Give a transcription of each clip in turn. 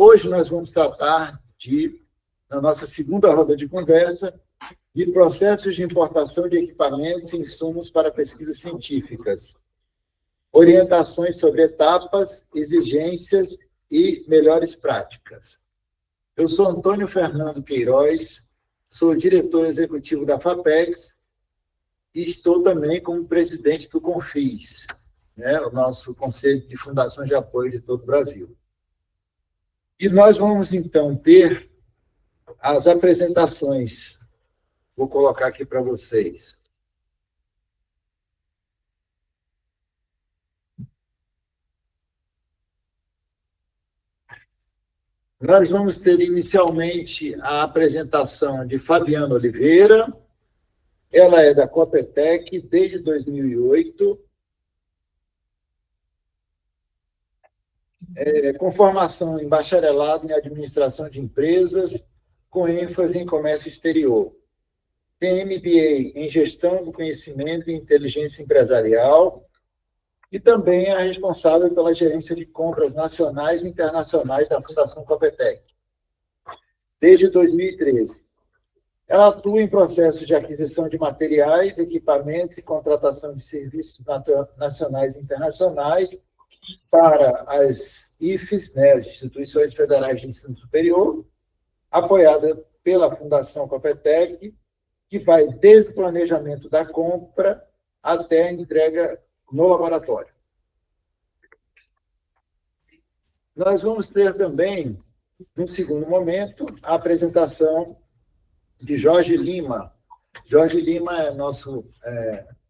Hoje nós vamos tratar na nossa segunda roda de conversa, de processos de importação de equipamentos e insumos para pesquisas científicas, orientações sobre etapas, exigências e melhores práticas. Eu sou Antônio Fernando Queiroz, sou diretor executivo da FAPEX e estou também como presidente do CONFIS, o nosso Conselho de Fundações de Apoio de todo o Brasil. E nós vamos, então, ter as apresentações. Vou colocar aqui para vocês. Nós vamos ter, inicialmente, a apresentação de Fabiana Oliveira. Ela é da Copetec desde 2008, com formação em bacharelado em administração de empresas, com ênfase em comércio exterior. Tem MBA em gestão do conhecimento e inteligência empresarial e também é responsável pela gerência de compras nacionais e internacionais da Fundação Copetec, desde 2013. Ela atua em processos de aquisição de materiais, equipamentos e contratação de serviços nacionais e internacionais para as IFES, as Instituições Federais de Ensino Superior, apoiada pela Fundação Copetec, que vai desde o planejamento da compra até a entrega no laboratório. Nós vamos ter também, num segundo momento, a apresentação de Jorge Lima. Jorge Lima é nosso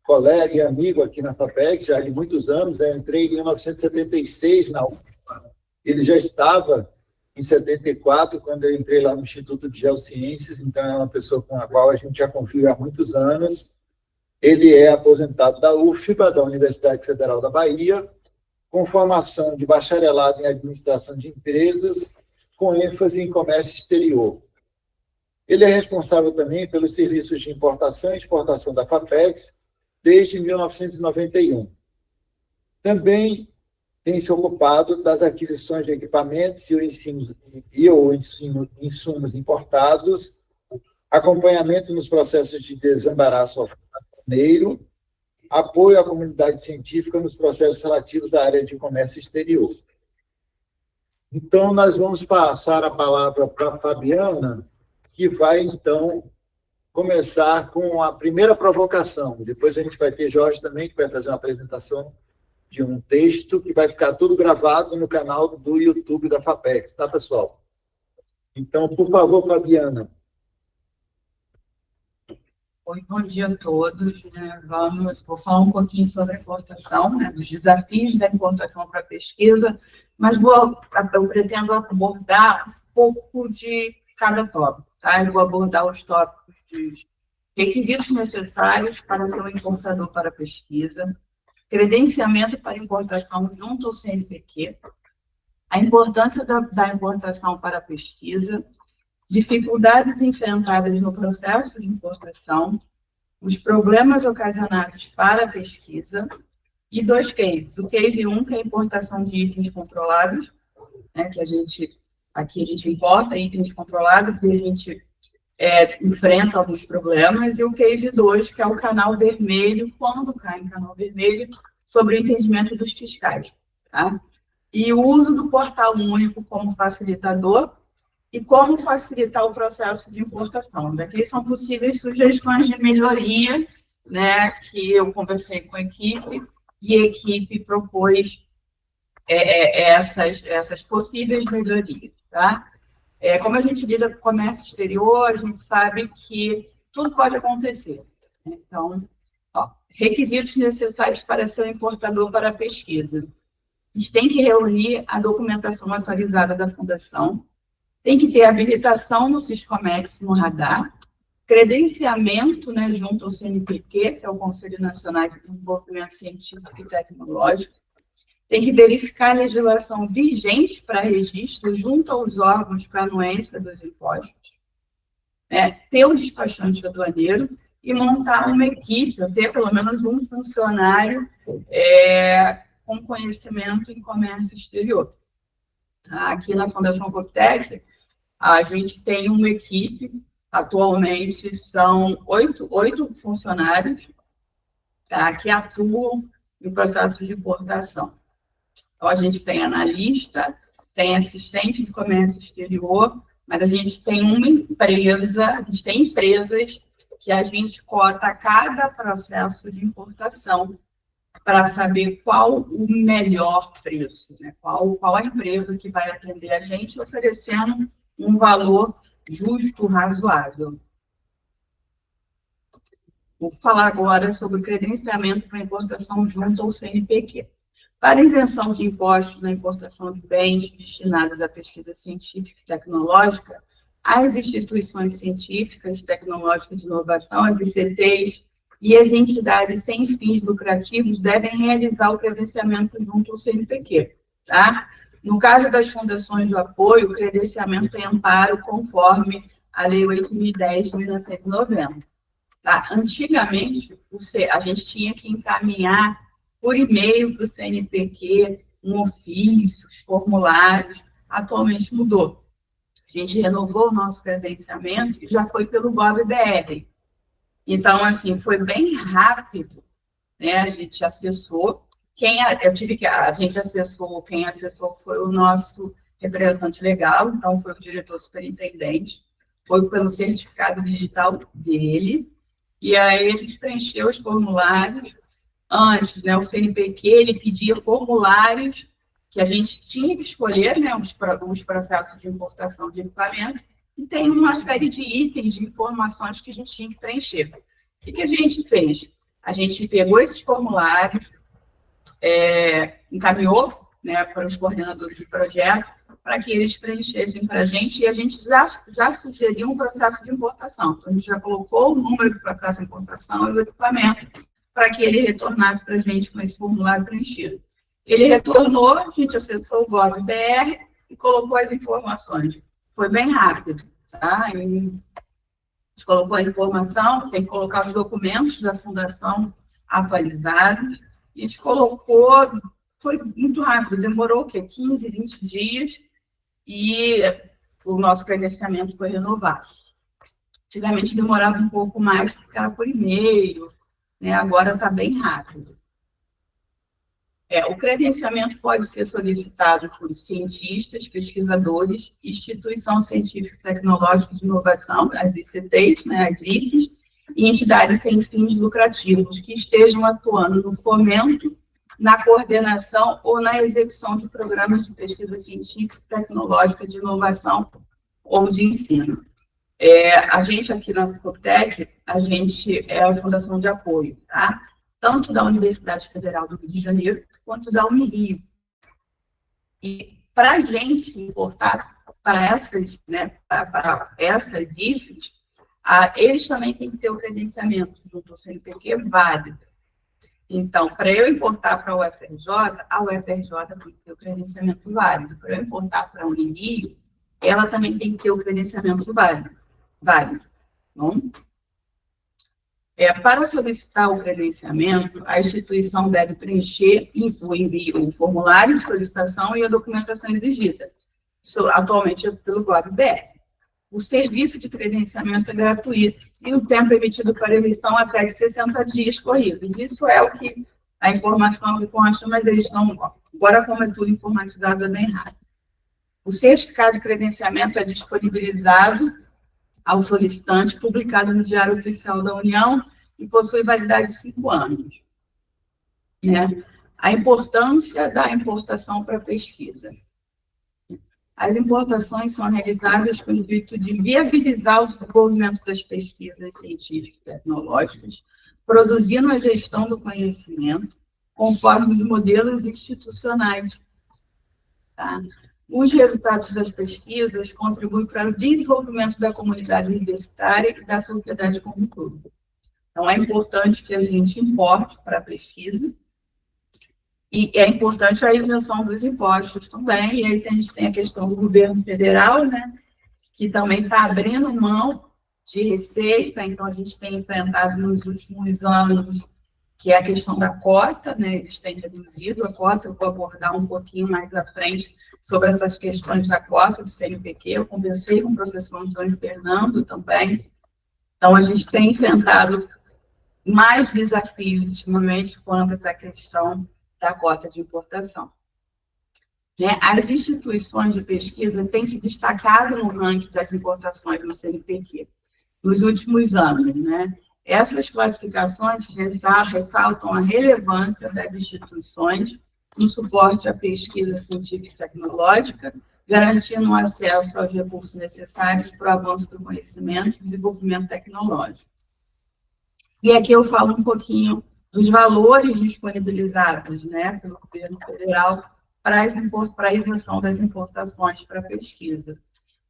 colega e amigo aqui na FAPEC, já de muitos anos. Eu entrei em 1976 na UFBA. Ele já estava em 74, quando eu entrei lá no Instituto de Geociências, então é uma pessoa com a qual a gente já convive há muitos anos. Ele é aposentado da UFBA, da Universidade Federal da Bahia, com formação de bacharelado em administração de empresas, com ênfase em comércio exterior. Ele é responsável também pelos serviços de importação e exportação da FAPEX desde 1991. Também tem se ocupado das aquisições de equipamentos ou insumos importados, acompanhamento nos processos de desembaraço aduaneiro, apoio à comunidade científica nos processos relativos à área de comércio exterior. Então, nós vamos passar a palavra para a Fabiana, que vai, então, começar com a primeira provocação. Depois a gente vai ter Jorge também, que vai fazer uma apresentação de um texto que vai ficar tudo gravado no canal do YouTube da FAPEX, tá, pessoal? Então, por favor, Fabiana. Oi, bom dia a todos. Vou falar um pouquinho sobre a importação, dos desafios da importação para a pesquisa, mas eu pretendo abordar um pouco de cada tópico. Tá? Eu vou abordar os tópicos de requisitos necessários para ser um importador para a pesquisa, credenciamento para importação junto ao CNPq, a importância da importação para a pesquisa, dificuldades enfrentadas no processo de importação, os problemas ocasionados para a pesquisa e 2 cases. O case 1, que é a importação de itens controlados, que aqui a gente importa itens controlados e a gente enfrenta alguns problemas, e o case 2, que é o canal vermelho, quando cai em canal vermelho, sobre o entendimento dos fiscais. Tá? E o uso do portal único como facilitador e como facilitar o processo de importação. Daqui são possíveis sugestões de melhoria, que eu conversei com a equipe, e a equipe propôs essas possíveis melhorias. Tá? Como a gente lida com comércio exterior, a gente sabe que tudo pode acontecer. Então, requisitos necessários para ser um importador para a pesquisa. A gente tem que reunir a documentação atualizada da Fundação, tem que ter habilitação no Siscomex, no radar, credenciamento junto ao CNPq, que é o Conselho Nacional de Desenvolvimento Científico e Tecnológico, tem que verificar a legislação vigente para registro junto aos órgãos para anuência dos impostos, ter um despachante aduaneiro e montar uma equipe, ter pelo menos um funcionário com conhecimento em comércio exterior. Aqui na Fundação Coptec, a gente tem uma equipe, atualmente são oito funcionários, tá, que atuam no processo de importação. Então, a gente tem analista, tem assistente de comércio exterior, mas a gente tem uma empresa, a gente tem empresas que a gente cota cada processo de importação para saber qual o melhor preço, né? Qual a empresa que vai atender a gente oferecendo um valor justo, razoável. Vou falar agora sobre o credenciamento para importação junto ao CNPq. Para isenção de impostos na importação de bens destinados à pesquisa científica e tecnológica, as instituições científicas, tecnológicas de inovação, as ICTs, e as entidades sem fins lucrativos devem realizar o credenciamento junto ao CNPq. Tá? No caso das fundações de apoio, o credenciamento tem amparo conforme a Lei 8.010 de 1990. Tá? Antigamente, a gente tinha que encaminhar por e-mail para o CNPq um ofício, os formulários. Atualmente mudou. A gente renovou o nosso credenciamento e já foi pelo GovBR. Então, assim, foi bem rápido, né? A gente acessou. Quem acessou foi o nosso representante legal, então foi o diretor superintendente, foi pelo certificado digital dele, e aí a gente preencheu os formulários. Antes, né, o CNPq, ele pedia formulários que a gente tinha que escolher, né, os processos de importação de equipamento, e tem uma série de itens, de informações que a gente tinha que preencher. O que a gente fez? A gente pegou esses formulários, encaminhou, né, para os coordenadores de projeto, para que eles preenchessem para a gente, e a gente já sugeriu um processo de importação. Então, a gente já colocou o número do processo de importação e o equipamento, para que ele retornasse para a gente com esse formulário preenchido. Ele retornou, a gente acessou o GovBR e colocou as informações. Foi bem rápido, tá? A gente colocou a informação, tem que colocar os documentos da fundação atualizados. A gente colocou, foi muito rápido, demorou o quê? 15, 20 dias, e o nosso credenciamento foi renovado. Antigamente demorava um pouco mais, porque era por e-mail, né? Agora está bem rápido. O credenciamento pode ser solicitado por cientistas, pesquisadores, instituição científica e tecnológica de inovação, as ICTs, né, as IFs, e entidades sem fins lucrativos que estejam atuando no fomento, na coordenação ou na execução de programas de pesquisa científica e tecnológica de inovação ou de ensino. A gente aqui na Coptec, a gente é a fundação de apoio, tá? Tanto da Universidade Federal do Rio de Janeiro, quanto da Unirio. E para a gente importar para essas, né, para essas IFES, eles também têm que ter o credenciamento junto ao CNPq válido. Então, para eu importar para a UFRJ tem que ter o credenciamento válido. Para eu importar para a Unirio, ela também tem que ter o credenciamento válido. Bom? Para solicitar o credenciamento, a instituição deve preencher o formulário de solicitação e a documentação exigida. Isso, atualmente, é pelo GovBR. O serviço de credenciamento é gratuito e o tempo emitido para emissão até de 60 dias corridos. Isso é o que a informação que consta, mas eles não... Agora, como é tudo informatizado, é bem rápido. O certificado de credenciamento é disponibilizado ao solicitante, publicado no Diário Oficial da União e possui validade de 5 anos. Né? A importância da importação para pesquisa. As importações são realizadas com o intuito de viabilizar o desenvolvimento das pesquisas científicas e tecnológicas, produzindo a gestão do conhecimento, conforme os modelos institucionais. Tá? Os resultados das pesquisas contribuem para o desenvolvimento da comunidade universitária e da sociedade como um todo. Então, é importante que a gente importe para a pesquisa, e é importante a isenção dos impostos também, e aí a gente tem a questão do governo federal, né, que também está abrindo mão de receita, então a gente tem enfrentado nos últimos anos, que é a questão da cota, né, eles têm reduzido a cota, eu vou abordar um pouquinho mais à frente, sobre essas questões da cota do CNPq. Eu conversei com o professor Antônio Fernando também. Então, a gente tem enfrentado mais desafios ultimamente quanto a essa questão da cota de importação. Né? As instituições de pesquisa têm se destacado no ranking das importações no CNPq nos últimos anos. Né? Essas classificações ressaltam a relevância das instituições no suporte à pesquisa científica e tecnológica, garantindo o acesso aos recursos necessários para o avanço do conhecimento e desenvolvimento tecnológico. E aqui eu falo um pouquinho dos valores disponibilizados, né, pelo governo federal para a isenção das importações para pesquisa.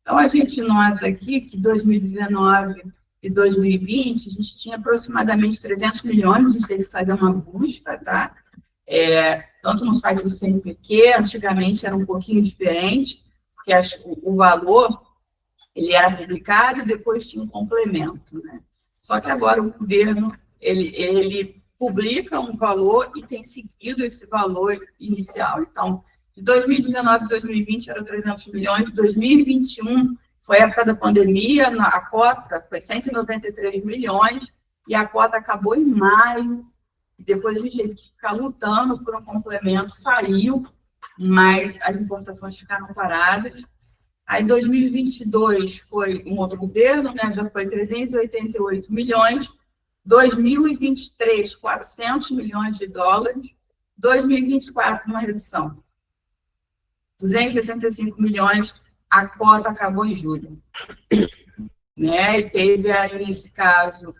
Então, a gente nota aqui que 2019 e 2020, a gente tinha aproximadamente 300 milhões, a gente teve que fazer uma busca, tá? Tanto no site do CNPq, antigamente era um pouquinho diferente, porque o valor, ele era publicado e depois tinha um complemento, né? Só que agora o governo, ele publica um valor e tem seguido esse valor inicial. Então, de 2019 a 2020 eram 300 milhões, de 2021 foi a época da pandemia, a cota foi 193 milhões, e a cota acabou em maio, e depois a gente teve que ficar lutando por um complemento, saiu, mas as importações ficaram paradas. Aí, 2022 foi um outro governo, né, já foi 388 milhões, 2023, 400 milhões de dólares, 2024, uma redução, 265 milhões, a cota acabou em julho. Né, e teve aí, nesse caso,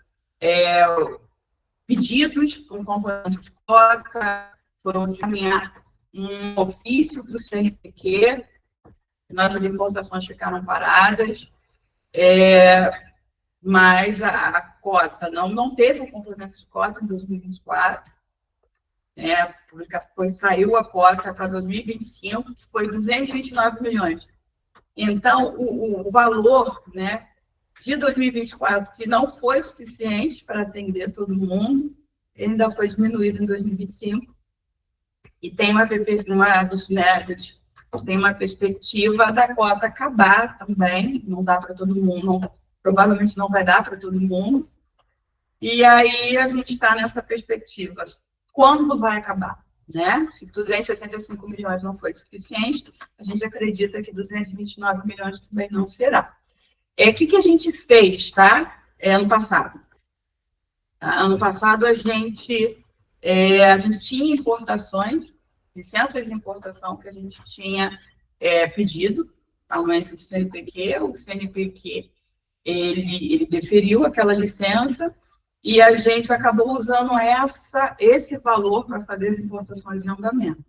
pedidos por um complemento de cota, foram encaminhar um ofício para o CNPq, nossas importações ficaram paradas, mas a cota não teve o complemento de cota em 2024, saiu a cota para 2025, que foi 229 milhões. Então, o valor, né, de 2024, que não foi suficiente para atender todo mundo, ele ainda foi diminuído em 2025, e tem uma perspectiva da cota acabar também, não dá para todo mundo, provavelmente não vai dar para todo mundo, e aí a gente está nessa perspectiva. Quando vai acabar? Né? Se 265 milhões não foi suficiente, a gente acredita que 229 milhões também não será. O que a gente fez, tá? Ano passado. Ano passado, a gente tinha importações, licenças de importação que a gente tinha pedido, a anuência do CNPq, o CNPq, ele deferiu aquela licença, e a gente acabou usando esse valor para fazer as importações em andamento.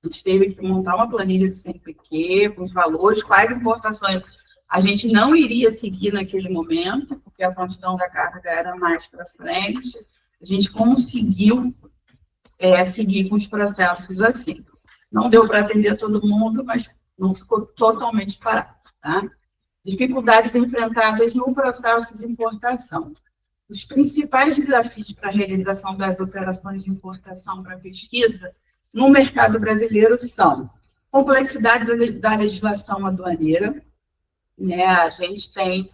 A gente teve que montar uma planilha de CNPq, com os valores, quais importações a gente não iria seguir naquele momento, porque a prontidão da carga era mais para frente. A gente conseguiu seguir com os processos assim. Não deu para atender todo mundo, mas não ficou totalmente parado. Tá? Dificuldades enfrentadas no processo de importação. Os principais desafios para a realização das operações de importação para pesquisa no mercado brasileiro são complexidade da legislação aduaneira, né? A gente tem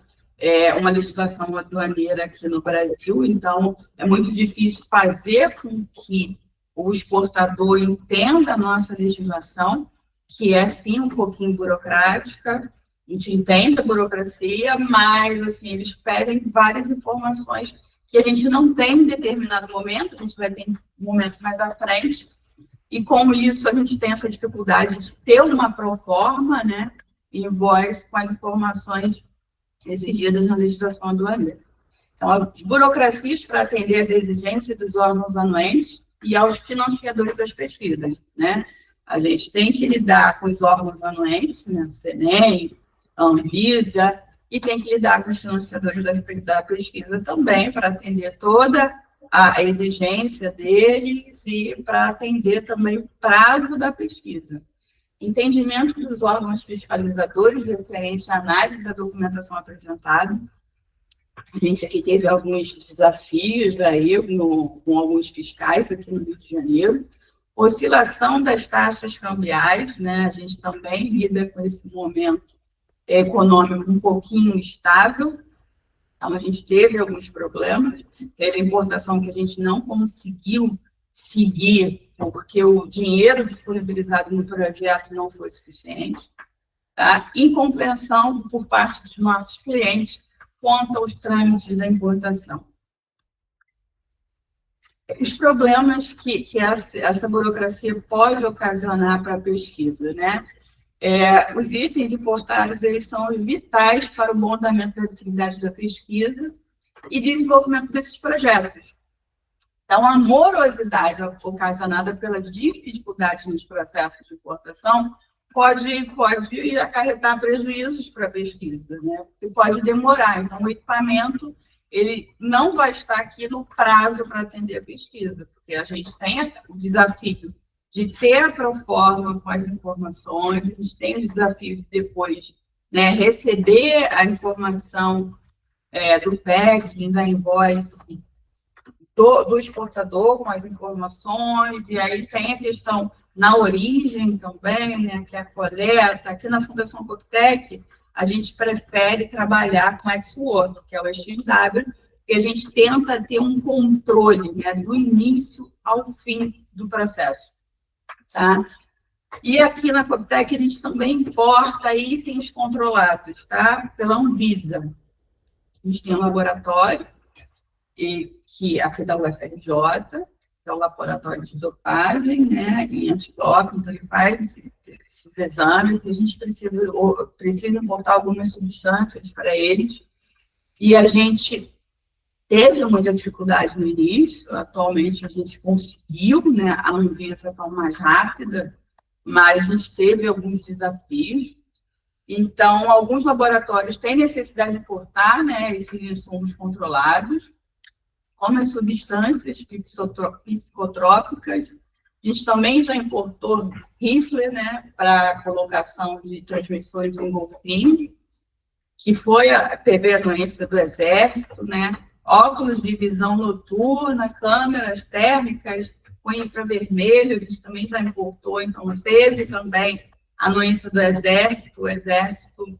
uma legislação aduaneira aqui no Brasil, então é muito difícil fazer com que o exportador entenda a nossa legislação, que é, sim, um pouquinho burocrática. A gente entende a burocracia, mas, assim, eles pedem várias informações que a gente não tem em determinado momento, a gente vai ter um momento mais à frente, e com isso a gente tem essa dificuldade de ter uma proforma, né, invoice com as informações exigidas na legislação aduaneira. Então, as burocracias para atender às exigências dos órgãos anuentes e aos financiadores das pesquisas, né? A gente tem que lidar com os órgãos anuentes, né, o CNEM, a Anvisa, e tem que lidar com os financiadores da pesquisa também, para atender toda a exigência deles e para atender também o prazo da pesquisa. Entendimento dos órgãos fiscalizadores referente à análise da documentação apresentada. A gente aqui teve alguns desafios aí com alguns fiscais aqui no Rio de Janeiro. oscilação das taxas cambiais, né? A gente também lida com esse momento econômico um pouquinho instável, então a gente teve alguns problemas, teve importação que a gente não conseguiu seguir, porque o dinheiro disponibilizado no projeto não foi suficiente, tá? Incompreensão por parte dos nossos clientes quanto aos trâmites da importação. Os problemas que essa burocracia pode ocasionar para a pesquisa, né? Os itens importados, eles são vitais para o bom andamento das atividades da pesquisa e desenvolvimento desses projetos. Então, a morosidade ocasionada pelas dificuldades nos processos de importação pode acarretar prejuízos para a pesquisa, né? E pode demorar. Então, o equipamento ele não vai estar aqui no prazo para atender a pesquisa, porque a gente tem o desafio de ter a proforma com as informações, a gente tem o desafio de depois, né, receber a informação do packing, da invoice do exportador com as informações, e aí tem a questão na origem também, né, que é a coleta. Aqui na Fundação Coptec, a gente prefere trabalhar com Ex-Work, que é o XW, que a gente tenta ter um controle, né, do início ao fim do processo. Tá? E aqui na Coptec, a gente também importa itens controlados, tá? Pela Anvisa. A gente tem um laboratório, que aqui da UFRJ, que é o laboratório de dopagem, né, em antidoping, então ele faz esses exames, e a gente precisa importar algumas substâncias para eles, e a gente teve muita dificuldade no início, atualmente a gente conseguiu, né, a Anvisa está mais rápida, mas a gente teve alguns desafios. Então, alguns laboratórios têm necessidade de importar, né, esses insumos controlados, como as substâncias psicotrópicas. A gente também já importou rifle, né, para colocação de transmissores em golfinhos, que teve a doença do Exército, né, óculos de visão noturna, câmeras térmicas com infravermelho, a gente também já importou, então teve também a doença do Exército. O Exército,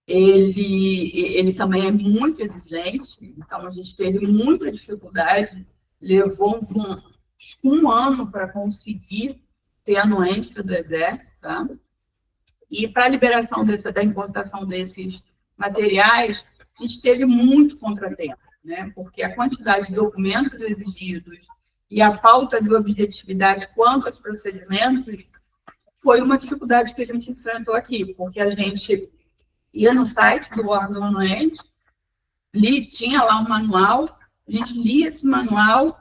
ele também é muito exigente, então a gente teve muita dificuldade, levou um ano para conseguir ter a anuência do Exército, tá? E para a liberação da importação desses materiais, a gente teve muito contratempo, né? Porque a quantidade de documentos exigidos e a falta de objetividade quanto aos procedimentos foi uma dificuldade que a gente enfrentou aqui, porque a gente ia no site do órgão anuente, tinha lá um manual, a gente lia esse manual,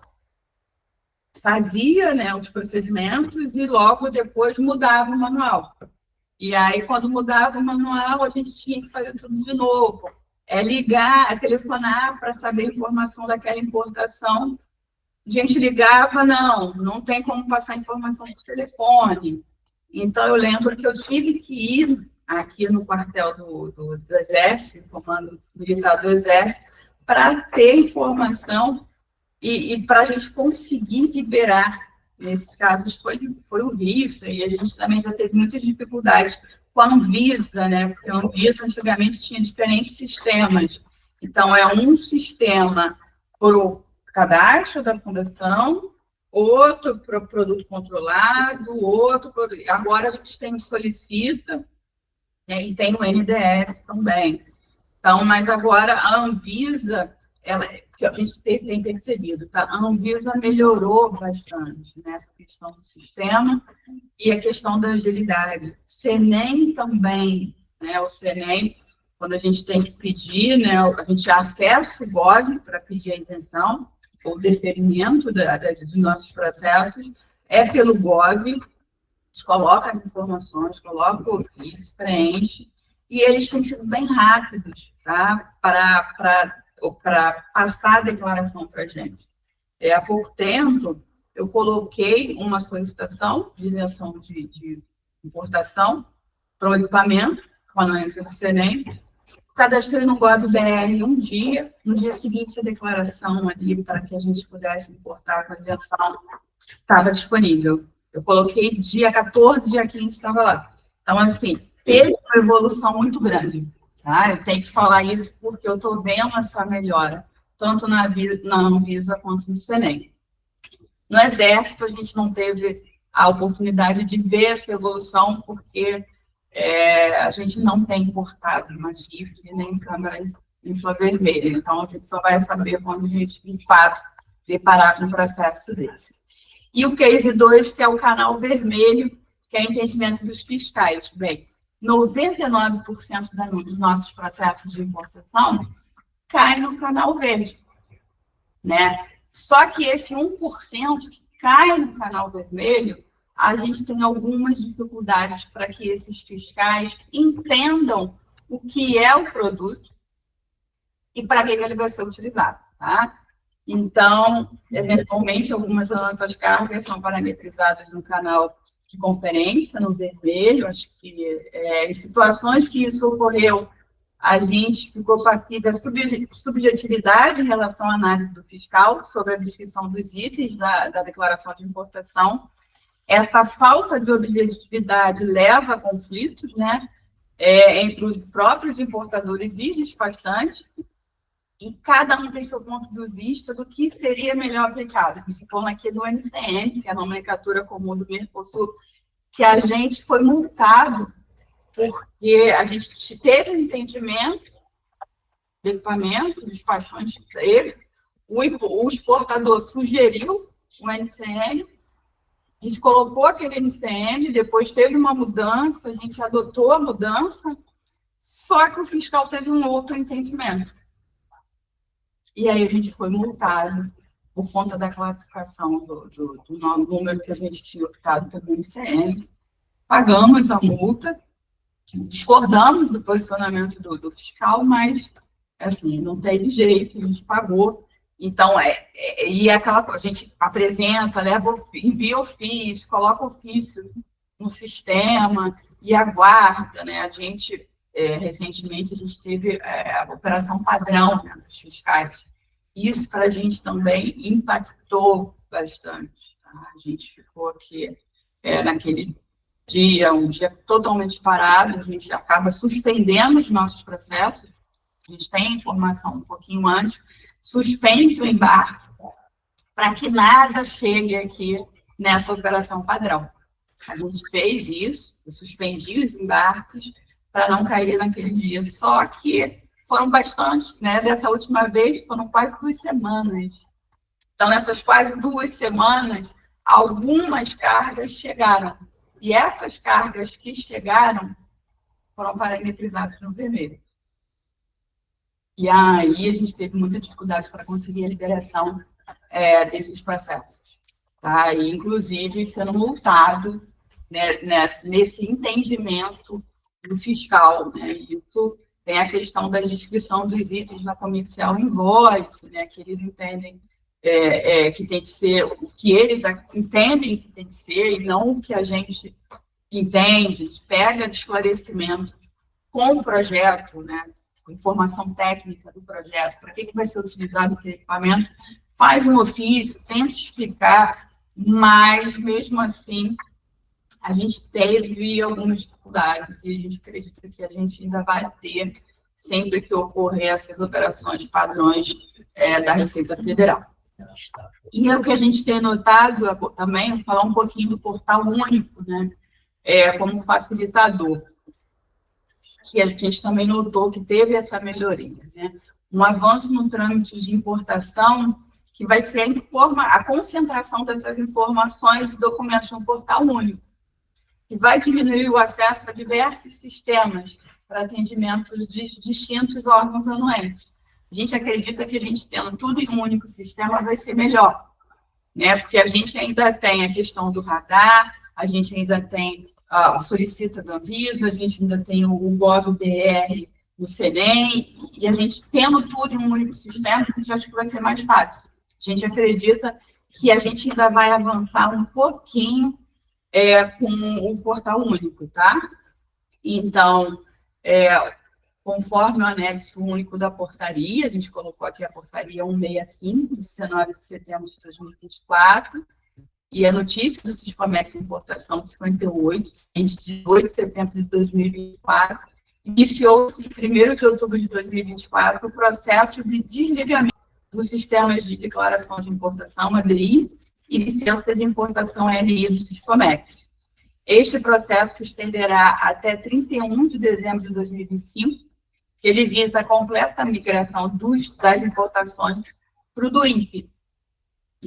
fazia, né, os procedimentos e logo depois mudava o manual. E aí, quando mudava o manual, a gente tinha que fazer tudo de novo. Ligar, telefonar para saber a informação daquela importação. A gente ligava, não tem como passar informação por telefone. Então, eu lembro que eu tive que ir aqui no quartel do Exército, Comando Militar do Exército, para ter informação e para a gente conseguir liberar. Nesses casos foi horrível, e a gente também já teve muitas dificuldades com a Anvisa, né? Porque a Anvisa antigamente tinha diferentes sistemas. Então, é um sistema para o cadastro da fundação, outro para o produto controlado, outro para... Agora a gente tem o Solicita, né? E tem o NDS também. Então, mas agora a Anvisa, que a gente tem percebido, tá? A Anvisa melhorou bastante nessa questão do sistema e a questão da agilidade. O Senem também, né? O Senem, quando a gente tem que pedir, né? A gente acessa o GOV para pedir a isenção ou deferimento dos nossos processos, pelo GOV, a gente coloca as informações, coloca o ofício, preenche, e eles têm sido bem rápidos, tá? Para passar a declaração para a gente. Há pouco tempo, eu coloquei uma solicitação de isenção de importação para o equipamento, com a anuência do Senem, cadastrei no GovBR um dia, no dia seguinte a declaração ali, para que a gente pudesse importar com isenção estava disponível. Eu coloquei dia 14, dia 15 estava lá. Então, assim, teve uma evolução muito grande. Tá? Eu tenho que falar isso porque eu estou vendo essa melhora, tanto na Anvisa quanto no Senem. No Exército, a gente não teve a oportunidade de ver essa evolução, porque a gente não tem importado mais rifle nem câmera infravermelha. Então, a gente só vai saber quando a gente, de fato, deparar com um processo desse. E o Case 2, que é o canal vermelho, que é entendimento dos fiscais. Bem, 99% dos nossos processos de importação cai no canal verde, né? Só que esse 1% que cai no canal vermelho, a gente tem algumas dificuldades para que esses fiscais entendam o que é o produto e para que ele vai ser utilizado, tá? Então, eventualmente, algumas das nossas cargas são parametrizadas no canal de conferência, no vermelho. Acho que em situações que isso ocorreu, a gente ficou passiva à subjetividade em relação à análise do fiscal sobre a descrição dos itens da declaração de importação. Essa falta de objetividade leva a conflitos, né, entre os próprios importadores e despachantes, e cada um tem seu ponto de vista do que seria melhor aplicado. Se for aqui do NCM, que é a nomenclatura comum do Mercosul, que a gente foi multado porque a gente teve um entendimento do equipamento, dos despachante teve, o exportador sugeriu o NCM, a gente colocou aquele NCM, depois teve uma mudança, a gente adotou a mudança, só que o fiscal teve um outro entendimento. E aí a gente foi multado por conta da classificação do número que a gente tinha optado pelo NCM. Pagamos a multa, discordamos do posicionamento do fiscal, mas, assim, não teve jeito, a gente pagou. Então, e aquela coisa, a gente apresenta, envia ofício, coloca ofício no sistema e aguarda, né? A gente, recentemente, a gente teve a operação padrão, né, dos fiscais. Isso, para a gente, também impactou bastante. Tá? A gente ficou aqui, naquele dia, um dia totalmente parado, a gente acaba suspendendo os nossos processos, a gente tem a informação um pouquinho antes, suspende o embarque, para que nada chegue aqui nessa operação padrão. A gente fez isso, eu suspendi os embarques para não cair naquele dia, só que foram bastante, né? Dessa última vez, foram quase 2 semanas. Então, nessas quase 2 semanas, algumas cargas chegaram. E essas cargas que chegaram foram parametrizadas no vermelho. E aí a gente teve muita dificuldade para conseguir a liberação desses processos. Tá? E, inclusive, sendo multado, né, nesse entendimento do fiscal. Né? Isso tem a questão da descrição dos itens na comercial invoice, né, que eles entendem que tem que ser o que eles entendem que tem que ser e não o que a gente entende. A gente pega esclarecimento com o projeto, né, informação técnica do projeto, para que vai ser utilizado aquele equipamento, faz um ofício, tenta explicar, mas, mesmo assim, a gente teve algumas dificuldades e a gente acredita que a gente ainda vai ter sempre que ocorrer essas operações padrões da Receita Federal. E o que a gente tem notado também, vou falar um pouquinho do portal único, né, como facilitador, que a gente também notou que teve essa melhoria, né? Um avanço no trâmite de importação, que vai ser a concentração dessas informações e documentos no portal único, que vai diminuir o acesso a diversos sistemas para atendimento de distintos órgãos anuentes. A gente acredita que a gente tendo tudo em um único sistema vai ser melhor, né? Porque a gente ainda tem a questão do radar, a gente ainda tem solicita da Anvisa, a gente ainda tem o GovBR, o Senem, e a gente tendo tudo em um único sistema, a gente acha que vai ser mais fácil. A gente acredita que a gente ainda vai avançar um pouquinho com o portal único, tá? Então, conforme o anexo único da portaria, a gente colocou aqui a portaria 165, de 19 de setembro de 2024, e a notícia do Siscomex Importação 58, em 18 de setembro de 2024, iniciou-se em 1º de outubro de 2024 o processo de desligamento dos sistemas de declaração de importação, ADI, e licença de importação, LI, do Siscomex. Este processo se estenderá até 31 de dezembro de 2025, ele visa a completa migração das importações para o DUIMP.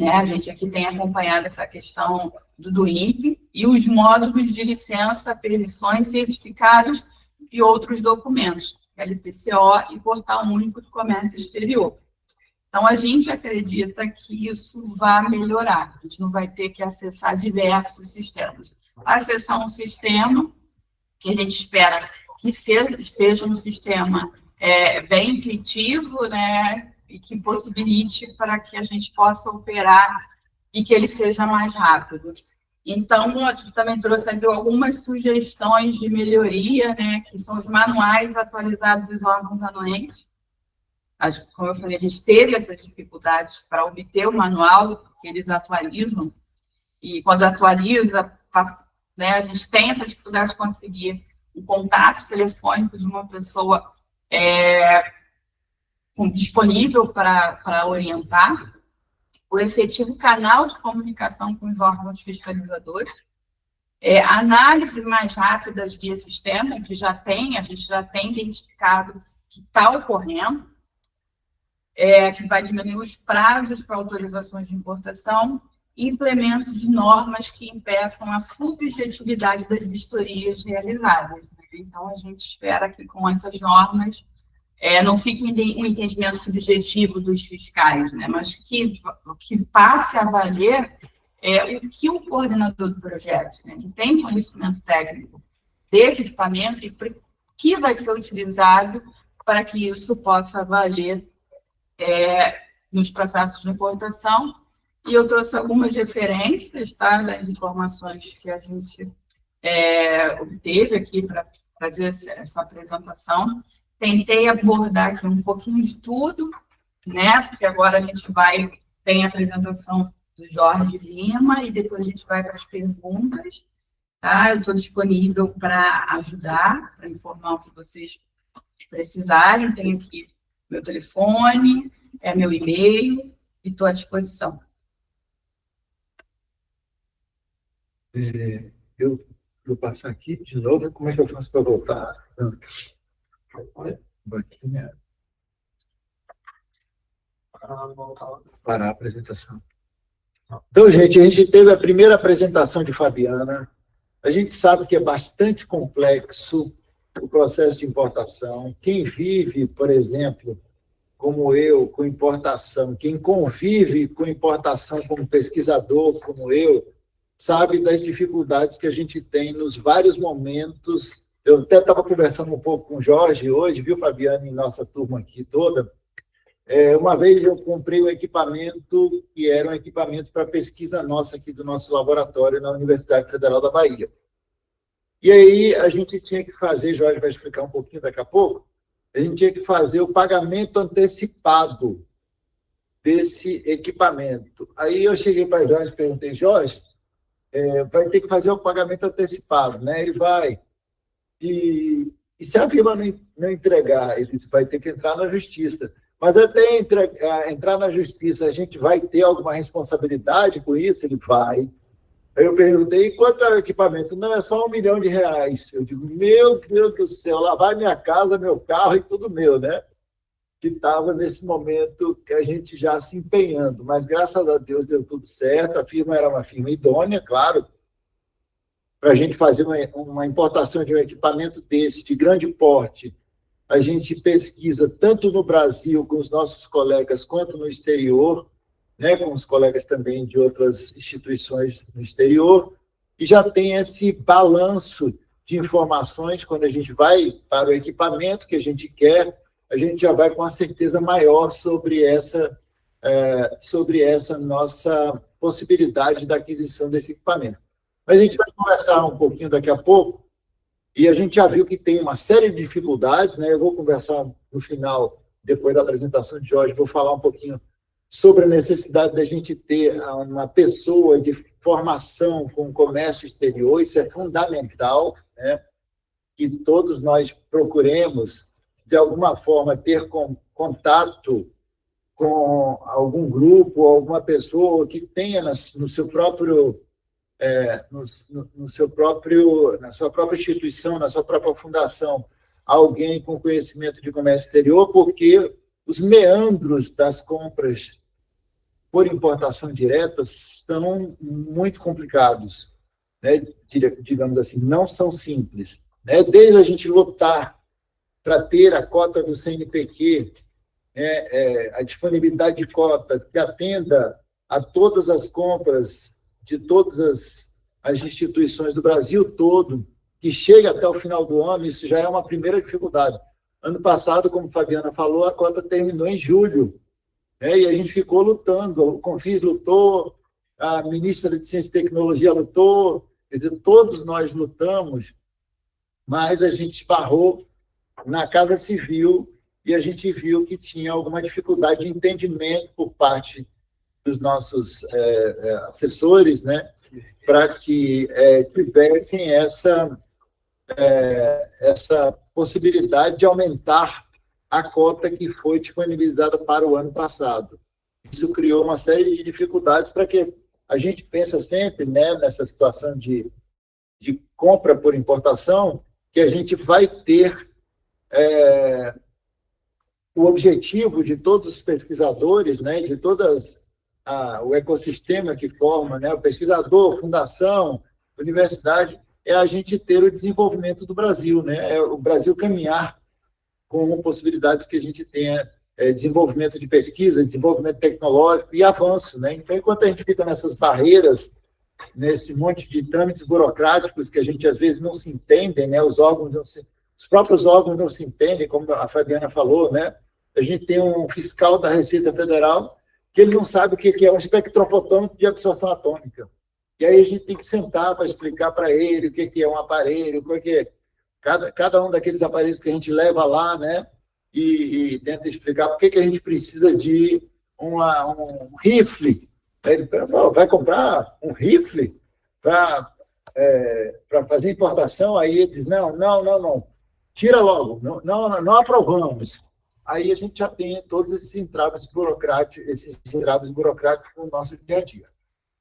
A gente aqui tem acompanhado essa questão do DUIMP e os módulos de licença, permissões, certificados e outros documentos, LPCO e Portal Único de Comércio Exterior. Então, a gente acredita que isso vai melhorar, a gente não vai ter que acessar diversos sistemas. Acessar um sistema que a gente espera que seja um sistema bem intuitivo, né, e que possibilite para que a gente possa operar e que ele seja mais rápido. Então, a gente também trouxe aqui algumas sugestões de melhoria, né, que são os manuais atualizados dos órgãos anuentes. Como eu falei, a gente teve essas dificuldades para obter o manual, porque eles atualizam, e quando atualiza, né, a gente tem essa dificuldade de conseguir um contato telefônico de uma pessoa disponível para orientar, o efetivo canal de comunicação com os órgãos fiscalizadores, análise mais rápidas via sistema, que a gente já tem identificado que está ocorrendo, que vai diminuir os prazos para autorizações de importação, e implemento de normas que impeçam a subjetividade das vistorias realizadas. Então, a gente espera que com essas normas não fique um entendimento subjetivo dos fiscais, né, mas que passe a valer o que o coordenador do projeto, né, que tem conhecimento técnico desse equipamento e que vai ser utilizado para que isso possa valer nos processos de importação. E eu trouxe algumas referências, tá, das informações que a gente obteve aqui para fazer essa apresentação. Tentei abordar aqui um pouquinho de tudo, né, porque agora a gente tem a apresentação do Jorge Lima e depois a gente vai para as perguntas, tá? Eu estou disponível para ajudar, para informar o que vocês precisarem. Tem aqui meu telefone, meu e-mail e estou à disposição. Eu vou passar aqui de novo. Como é que eu faço para voltar? Parar a apresentação. Então, gente, a gente teve a primeira apresentação de Fabiana. A gente sabe que é bastante complexo o processo de importação. Quem vive, por exemplo, como eu, com importação, quem convive com importação como pesquisador, como eu, sabe das dificuldades que a gente tem nos vários momentos. Eu até estava conversando um pouco com o Jorge hoje, viu, Fabiana, em nossa turma aqui toda. Uma vez eu comprei um equipamento que era um equipamento para pesquisa nossa aqui do nosso laboratório na Universidade Federal da Bahia. E aí a gente tinha que fazer, Jorge vai explicar um pouquinho daqui a pouco, a gente tinha que fazer o pagamento antecipado desse equipamento. Aí eu cheguei para Jorge e perguntei, Jorge, vai ter que fazer o pagamento antecipado, né? Ele vai. E se a firma não entregar, ele vai ter que entrar na justiça. Mas até entrar na justiça, a gente vai ter alguma responsabilidade com isso? Ele vai. Aí eu perguntei, quanto é o equipamento? Não, é só R$1 milhão. Eu digo, meu Deus do céu, lá vai minha casa, meu carro e tudo meu, né? Que estava nesse momento que a gente já se empenhando. Mas, graças a Deus, deu tudo certo. A firma era uma firma idônea, claro, para a gente fazer uma importação de um equipamento desse, de grande porte. A gente pesquisa tanto no Brasil com os nossos colegas, quanto no exterior, né, com os colegas também de outras instituições no exterior, e já tem esse balanço de informações. Quando a gente vai para o equipamento que a gente quer, a gente já vai com uma certeza maior sobre essa nossa possibilidade da aquisição desse equipamento. Mas a gente vai conversar um pouquinho daqui a pouco, e a gente já viu que tem uma série de dificuldades, né? Eu vou conversar no final, depois da apresentação de Jorge, vou falar um pouquinho sobre a necessidade da gente ter uma pessoa de formação com comércio exterior, isso é fundamental, né? Que todos nós procuremos, de alguma forma, ter contato com algum grupo, alguma pessoa que tenha no seu próprio, na sua própria instituição, na sua própria fundação, alguém com conhecimento de comércio exterior, porque os meandros das compras por importação direta são muito complicados, né? Digamos assim, não são simples, né? Desde a gente lutar para ter a cota do CNPq, a disponibilidade de cota que atenda a todas as compras de todas as instituições do Brasil todo, que chega até o final do ano, isso já é uma primeira dificuldade. Ano passado, como a Fabiana falou, a cota terminou em julho, né? E a gente ficou lutando, o Confis lutou, a ministra de Ciência e Tecnologia lutou, quer dizer, todos nós lutamos, mas a gente esbarrou na Casa Civil e a gente viu que tinha alguma dificuldade de entendimento por parte dos nossos assessores, né, para que tivessem essa possibilidade de aumentar a cota que foi disponibilizada para o ano passado. Isso criou uma série de dificuldades para que a gente pensa sempre, né, nessa situação de compra por importação, que a gente vai ter o objetivo de todos os pesquisadores, né, de todas o ecossistema que forma, né, o pesquisador, fundação, universidade, é a gente ter o desenvolvimento do Brasil, né, o Brasil caminhar com possibilidades que a gente tenha desenvolvimento de pesquisa, desenvolvimento tecnológico e avanço, né? Então, enquanto a gente fica nessas barreiras, nesse monte de trâmites burocráticos que a gente às vezes não se entendem, né? Os próprios órgãos não se entendem, como a Fabiana falou, né? A gente tem um fiscal da Receita Federal que ele não sabe o que é um espectrofotômetro de absorção atômica. E aí a gente tem que sentar para explicar para ele o que é um aparelho, o que é cada um daqueles aparelhos que a gente leva lá, né? E tenta explicar por que a gente precisa de um rifle. Ele vai comprar um rifle para fazer importação? Aí ele diz, não, tira logo, não aprovamos. Aí a gente já tem todos esses entraves burocráticos no nosso dia a dia.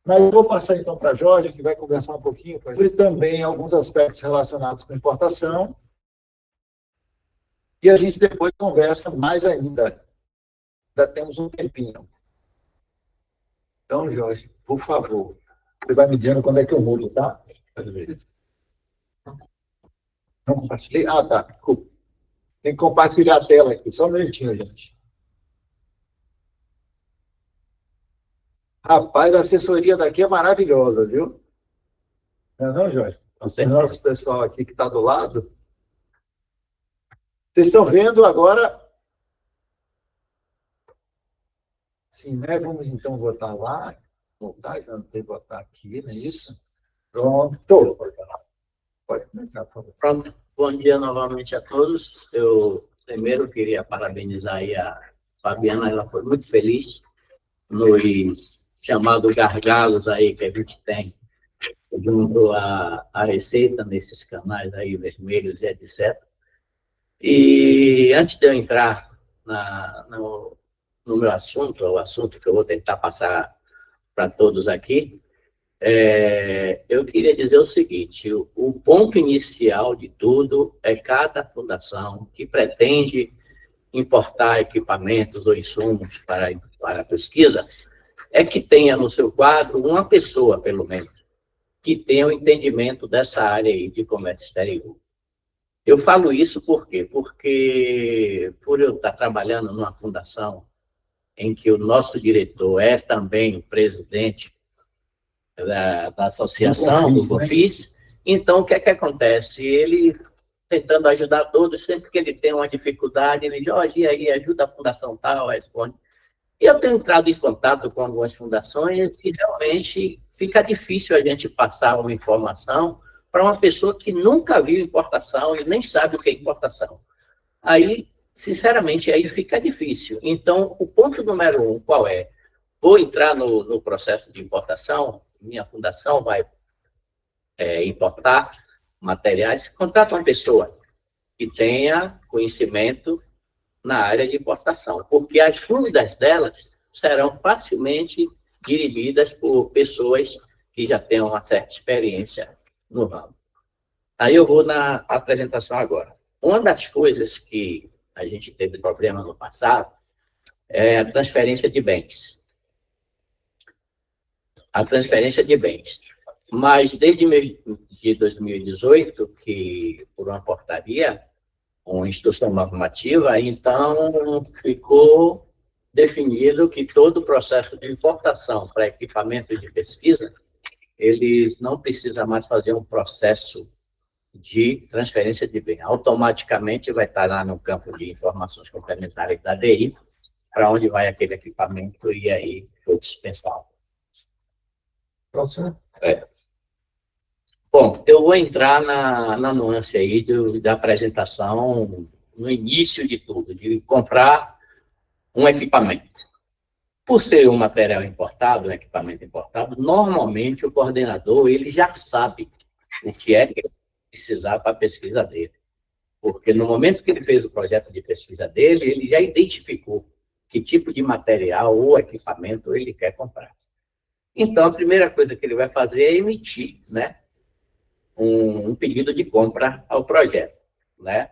Mas eu vou passar então para a Jorge, que vai conversar um pouquinho sobre também alguns aspectos relacionados com importação. E a gente depois conversa mais ainda. Ainda temos um tempinho. Então, Jorge, por favor, você vai me dizendo quando é que eu mudo, tá? Não compartilhei? Ah, tá. Desculpa. Tem que compartilhar a tela aqui. Só um minutinho, gente. Rapaz, a assessoria daqui é maravilhosa, viu? Não, Jorge? O nosso pessoal aqui que está do lado. Vocês estão vendo agora? Sim, né? Vamos então botar lá. Voltar, já não tem que botar aqui, não é isso? Pronto. Pode começar, por favor. Pronto. Bom dia novamente a todos. Eu primeiro queria parabenizar aí a Fabiana, ela foi muito feliz nos chamados gargalos aí que a gente tem junto à Receita, nesses canais aí vermelhos e etc. E antes de eu entrar no meu assunto, o assunto que eu vou tentar passar para todos aqui, eu queria dizer o seguinte: o ponto inicial de tudo é cada fundação que pretende importar equipamentos ou insumos para a pesquisa, é que tenha no seu quadro uma pessoa, pelo menos, que tenha o entendimento dessa área aí de comércio exterior. Eu falo isso por quê? Porque, por eu estar trabalhando numa fundação em que o nosso diretor é também o presidente da associação, do Confis, então o que é que acontece? Ele, tentando ajudar todos, sempre que ele tem uma dificuldade, ele diz, Jorge, e aí, ajuda a fundação tal, responde. E eu tenho entrado em contato com algumas fundações e realmente fica difícil a gente passar uma informação para uma pessoa que nunca viu importação e nem sabe o que é importação. Aí, sinceramente, aí fica difícil. Então, o ponto número 1, qual é? vou entrar no processo de importação, minha fundação vai importar materiais, contrata uma pessoa que tenha conhecimento na área de importação, porque as dúvidas delas serão facilmente dirimidas por pessoas que já tenham uma certa experiência no ramo. Aí eu vou na apresentação agora. Uma das coisas que a gente teve problema no passado é a transferência de bens. A transferência de bens. Mas desde de 2018, que por uma portaria, uma instrução normativa, então ficou definido que todo o processo de importação para equipamento de pesquisa, eles não precisam mais fazer um processo de transferência de bem. Automaticamente vai estar lá no campo de informações complementares da DI, para onde vai aquele equipamento e aí foi dispensado. Próximo. Bom, eu vou entrar na nuance aí da apresentação, no início de tudo, de comprar um equipamento. Por ser um material importado, um equipamento importado, normalmente o coordenador ele já sabe o que é que ele precisar para a pesquisa dele. Porque no momento que ele fez o projeto de pesquisa dele, ele já identificou que tipo de material ou equipamento ele quer comprar. Então, a primeira coisa que ele vai fazer é emitir, né, um pedido de compra ao projeto, né?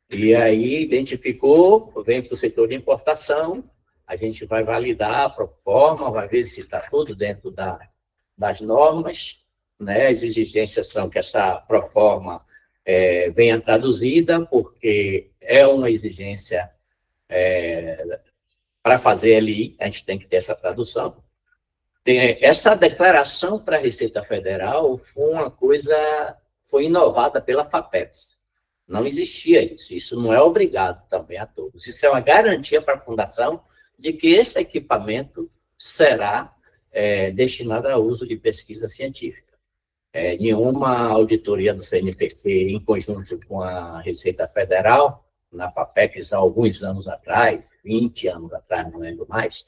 E aí, identificou, vem para o setor de importação, a gente vai validar a proforma, vai ver se está tudo dentro das normas, né? As exigências são que essa proforma venha traduzida, porque é uma exigência para fazer ali, a gente tem que ter essa tradução. Essa declaração para a Receita Federal foi inovada pela FAPEPS. Não existia isso. Isso não é obrigado também a todos. Isso é uma garantia para a fundação de que esse equipamento será destinado ao uso de pesquisa científica. Nenhuma auditoria do CNPq, em conjunto com a Receita Federal, na FAPEPS, há alguns anos atrás, 20 anos atrás, não lembro mais,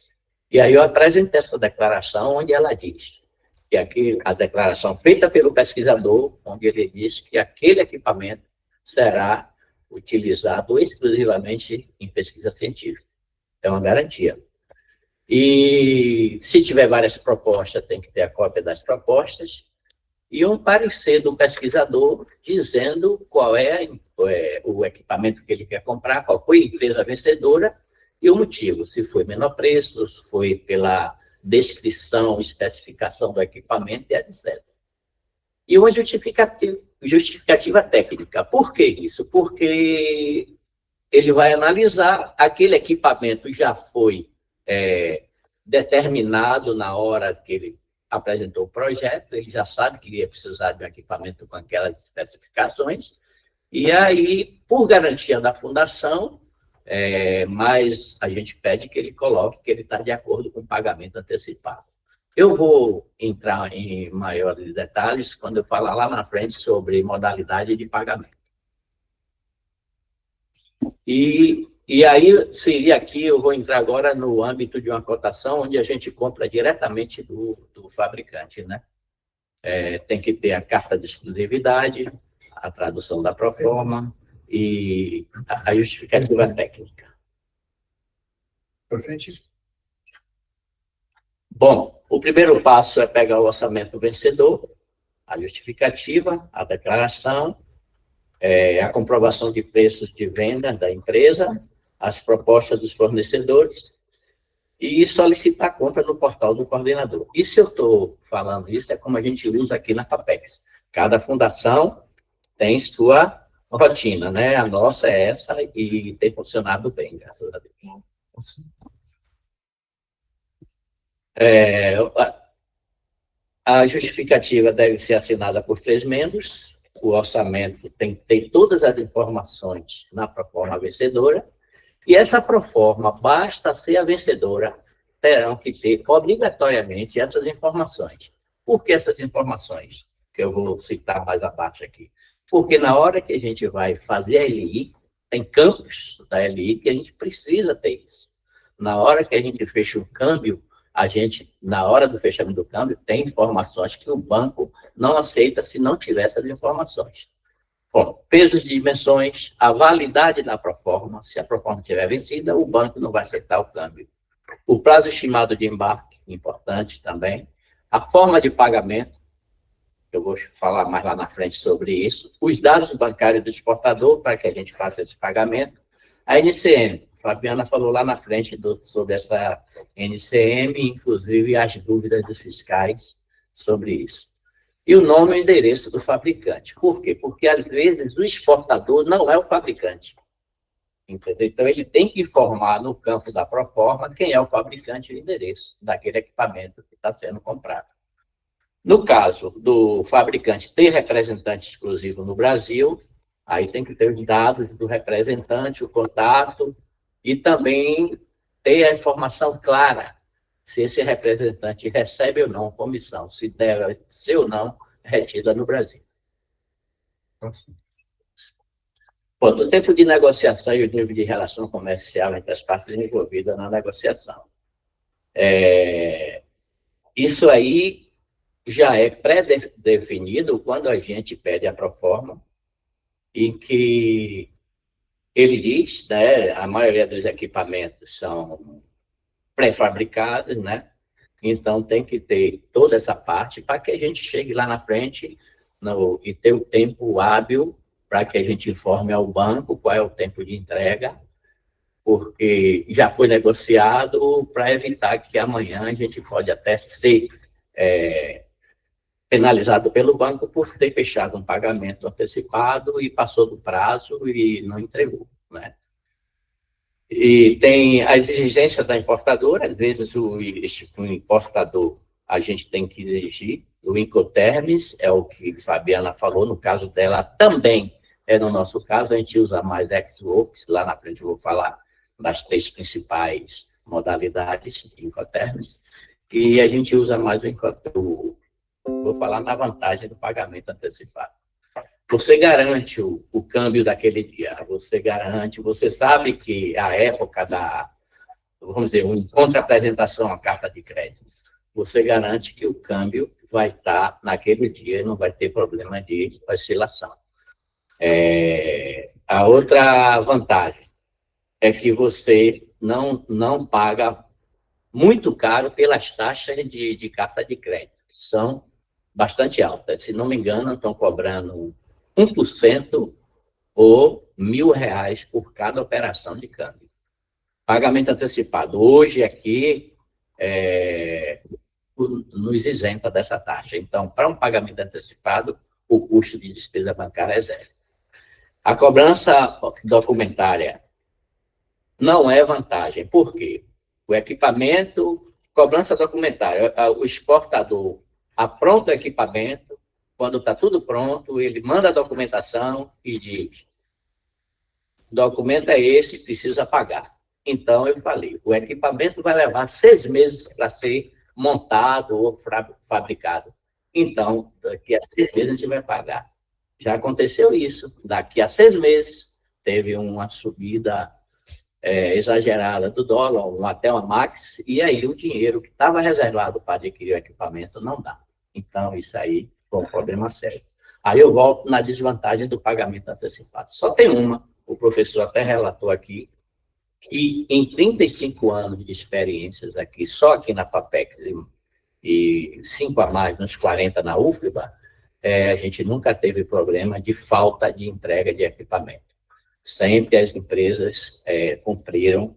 e aí eu apresentei essa declaração onde ela diz que a declaração feita pelo pesquisador, onde ele diz que aquele equipamento será utilizado exclusivamente em pesquisa científica. É uma garantia. E se tiver várias propostas, tem que ter a cópia das propostas e um parecer do pesquisador dizendo qual é o equipamento que ele quer comprar, qual foi a empresa vencedora e o motivo, se foi menor preço, se foi pela descrição, especificação do equipamento e etc. E uma justificativa técnica. Por que isso? Porque ele vai analisar, aquele equipamento já foi determinado na hora que ele apresentou o projeto, ele já sabe que ia precisar de um equipamento com aquelas especificações, e aí, por garantia da fundação, mas a gente pede que ele coloque que ele está de acordo com o pagamento antecipado. Eu vou entrar em maiores detalhes quando eu falar lá na frente sobre modalidade de pagamento. E aí, seria aqui, eu vou entrar agora no âmbito de uma cotação onde a gente compra diretamente do fabricante, né? Tem que ter a carta de exclusividade, a tradução da proforma e a justificativa técnica. Por frente. Bom, o primeiro passo é pegar o orçamento vencedor, a justificativa, a declaração, a comprovação de preços de venda da empresa, as propostas dos fornecedores e solicitar a compra no portal do coordenador. E se eu estou falando isso, é como a gente usa aqui na FAPEPS. Cada fundação tem sua rotina, né? A nossa é essa e tem funcionado bem, graças a Deus. A justificativa deve ser assinada por 3 membros, o orçamento tem que ter todas as informações na proforma vencedora, e essa proforma, basta ser a vencedora, terão que ter obrigatoriamente essas informações. Por que essas informações? Que eu vou citar mais abaixo aqui. Porque na hora que a gente vai fazer a LI, tem campos da LI que a gente precisa ter isso. Na hora que a gente fecha o câmbio, a gente, na hora do fechamento do câmbio, tem informações que o banco não aceita se não tiver essas informações. Bom, pesos de dimensões, a validade da proforma, se a proforma estiver vencida, o banco não vai aceitar o câmbio. O prazo estimado de embarque, importante também. A forma de pagamento, eu vou falar mais lá na frente sobre isso. Os dados bancários do exportador, para que a gente faça esse pagamento. A NCM, a Fabiana falou lá na frente sobre essa NCM, inclusive as dúvidas dos fiscais sobre isso. E o nome e o endereço do fabricante. Por quê? Porque, às vezes, o exportador não é o fabricante. Entendeu? Então, ele tem que informar no campo da proforma quem é o fabricante e o endereço daquele equipamento que está sendo comprado. No caso do fabricante ter representante exclusivo no Brasil, aí tem que ter os dados do representante, o contato, e também ter a informação clara se esse representante recebe ou não comissão, se deve ser ou não retida no Brasil. Bom, do tempo de negociação e o nível de relação comercial entre as partes envolvidas na negociação. Isso aí já é pré-definido quando a gente pede a proforma, em que ele diz, né, a maioria dos equipamentos são pré-fabricados, né? Então, tem que ter toda essa parte para que a gente chegue lá na frente e ter o tempo hábil para que a gente informe ao banco qual é o tempo de entrega, porque já foi negociado para evitar que amanhã a gente pode até ser penalizado pelo banco por ter fechado um pagamento antecipado e passou do prazo e não entregou, né? E tem as exigências da importadora, às vezes o importador a gente tem que exigir, o Incoterms é o que Fabiana falou, no caso dela também no nosso caso, a gente usa mais Ex-Works, lá na frente eu vou falar das 3 principais modalidades de Incoterms, e a gente usa mais vou falar na vantagem do pagamento antecipado. Você garante o câmbio daquele dia, você sabe que a época vamos dizer, um contra-apresentação à carta de créditos, você garante que o câmbio vai estar naquele dia e não vai ter problema de oscilação. A outra vantagem é que você não paga muito caro pelas taxas de carta de crédito, que são bastante altas. Se não me engano, estão cobrando 1% ou R$1.000 por cada operação de câmbio. Pagamento antecipado. Hoje, aqui, nos isenta dessa taxa. Então, para um pagamento antecipado, o custo de despesa bancária é zero. A cobrança documentária não é vantagem. Por quê? O equipamento, cobrança documentária, o exportador apronta o equipamento, quando está tudo pronto, ele manda a documentação e diz, o documento é esse, precisa pagar. Então, eu falei, o equipamento vai levar 6 meses para ser montado ou fabricado. Então, daqui a 6 meses a gente vai pagar. Já aconteceu isso. Daqui a 6 meses, teve uma subida exagerada do dólar, até uma max, e aí o dinheiro que estava reservado para adquirir o equipamento não dá. Então, isso aí foi um problema sério. Aí eu volto na desvantagem do pagamento antecipado. Só tem uma, o professor até relatou aqui, que em 35 anos de experiências aqui, só aqui na FAPEX e 5 a mais, nos 40 na UFBA, a gente nunca teve problema de falta de entrega de equipamento. Sempre as empresas cumpriram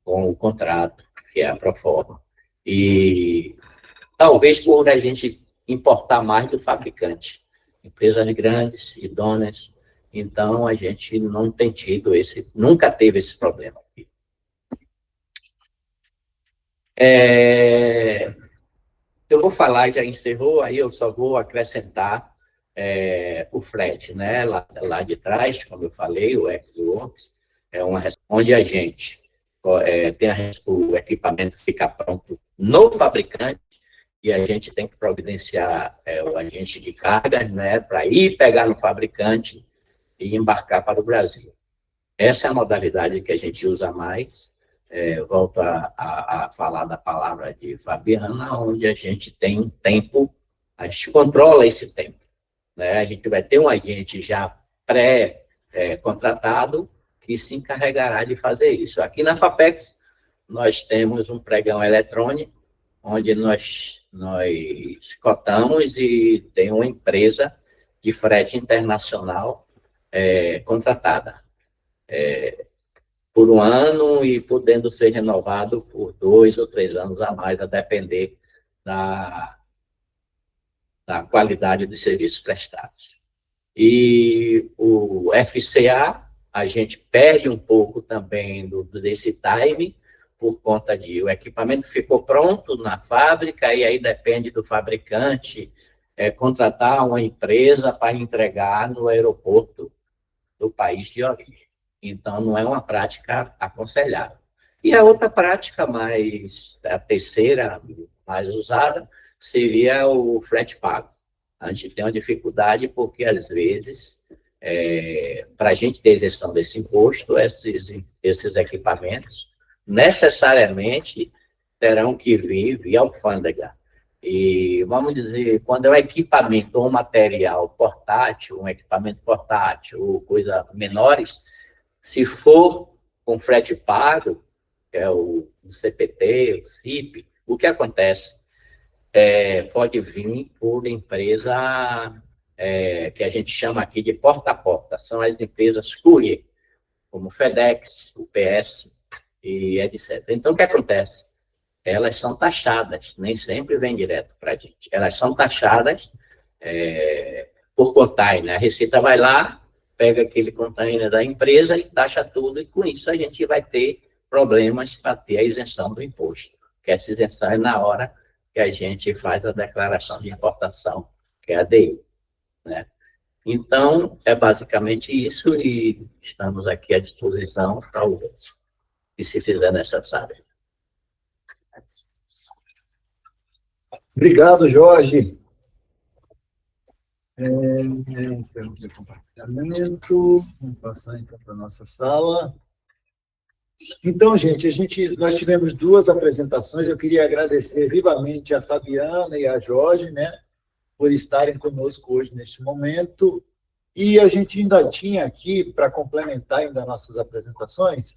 com o contrato, que é a Proforma. E talvez por a gente importar mais do fabricante. Empresas grandes, idôneas, então a gente não tem tido nunca teve esse problema aqui. Eu vou falar, já encerrou, aí eu só vou acrescentar o frete, né? Lá de trás, como eu falei, o Ex-Works, onde a gente tem o equipamento ficar pronto no fabricante, e a gente tem que providenciar o agente de cargas, né, para ir pegar no fabricante e embarcar para o Brasil. Essa é a modalidade que a gente usa mais. volto a falar da palavra de Fabiana, onde a gente tem um tempo, a gente controla esse tempo, né? A gente vai ter um agente já pré-contratado que se encarregará de fazer isso. Aqui na FAPEX, nós temos um pregão eletrônico, onde nós cotamos e tem uma empresa de frete internacional contratada por um ano e podendo ser renovado por 2 ou 3 anos a mais, a depender da qualidade dos serviços prestados. E o FCA, a gente perde um pouco também desse time, por conta de o equipamento ficou pronto na fábrica, e aí depende do fabricante contratar uma empresa para entregar no aeroporto do país de origem. Então, não é uma prática aconselhável. E a outra prática, a terceira, mais usada, seria o frete pago. A gente tem uma dificuldade porque, às vezes, para a gente ter isenção desse imposto, esses equipamentos necessariamente terão que vir via alfândega. E, vamos dizer, quando é um equipamento ou um material portátil, um equipamento portátil ou coisas menores, se for com frete pago, que é o CPT, o CIP, o que acontece? Pode vir por empresa que a gente chama aqui de porta a porta, são as empresas courier, como FedEx, UPS e etc. Então, o que acontece? Elas são taxadas, nem sempre vem direto para a gente. Elas são taxadas por container. A Receita vai lá, pega aquele container da empresa e taxa tudo, e com isso a gente vai ter problemas para ter a isenção do imposto, que essa isenção é na hora que a gente faz a declaração de importação, que é a DI, né? Então, é basicamente isso, e estamos aqui à disposição para o que se fizer necessário. Obrigado, Jorge. Temos de compartilhamento. Vamos passar então para a nossa sala. Então, gente, nós tivemos 2 apresentações. Eu queria agradecer vivamente a Fabiana e a Jorge, né, por estarem conosco hoje neste momento. E a gente ainda tinha aqui, para complementar ainda nossas apresentações,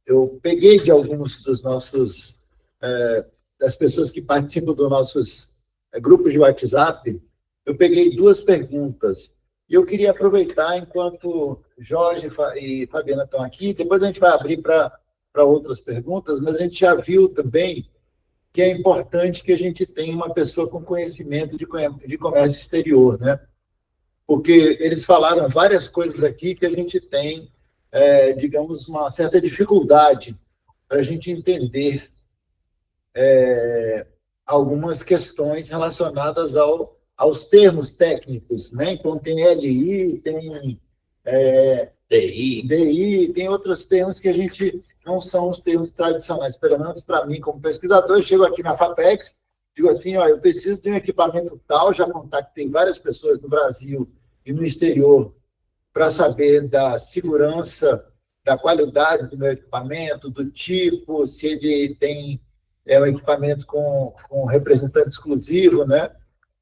eu peguei de alguns dos nossos, das pessoas que participam dos nossos grupos de WhatsApp, eu peguei 2 perguntas. E eu queria aproveitar, enquanto Jorge e Fabiana estão aqui, depois a gente vai abrir para outras perguntas, mas a gente já viu também que é importante que a gente tenha uma pessoa com conhecimento de comércio exterior, né? Porque eles falaram várias coisas aqui que a gente tem, digamos, uma certa dificuldade para a gente entender algumas questões relacionadas aos termos técnicos, né? Então, tem LI, tem DI, tem outros termos que a gente não são os termos tradicionais, pelo menos para mim, como pesquisador. Eu chego aqui na FAPEX, digo assim, eu preciso de um equipamento tal, já contactei várias pessoas no Brasil e no exterior para saber da segurança, da qualidade do meu equipamento, do tipo, se ele tem um equipamento com representante exclusivo, né?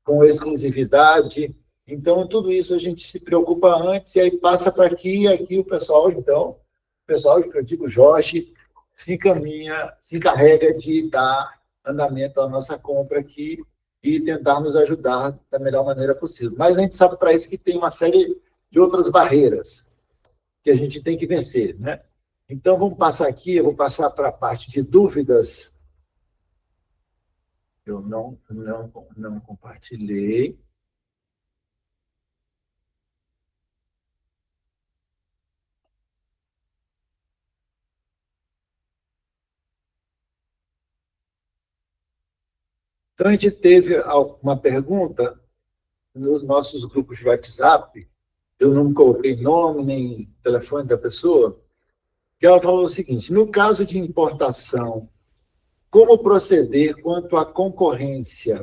Com exclusividade. Então, tudo isso a gente se preocupa antes, e aí passa para aqui, e aqui o pessoal, então, que eu digo, Jorge, se encarrega de dar andamento à nossa compra aqui e tentar nos ajudar da melhor maneira possível. Mas a gente sabe para isso que tem uma série de outras barreiras que a gente tem que vencer, né? Então, vamos passar aqui, eu vou passar para a parte de dúvidas. Eu não compartilhei. Então, a gente teve uma pergunta nos nossos grupos de WhatsApp, eu não coloquei nome nem telefone da pessoa, que ela falou o seguinte: no caso de importação, como proceder quanto à concorrência?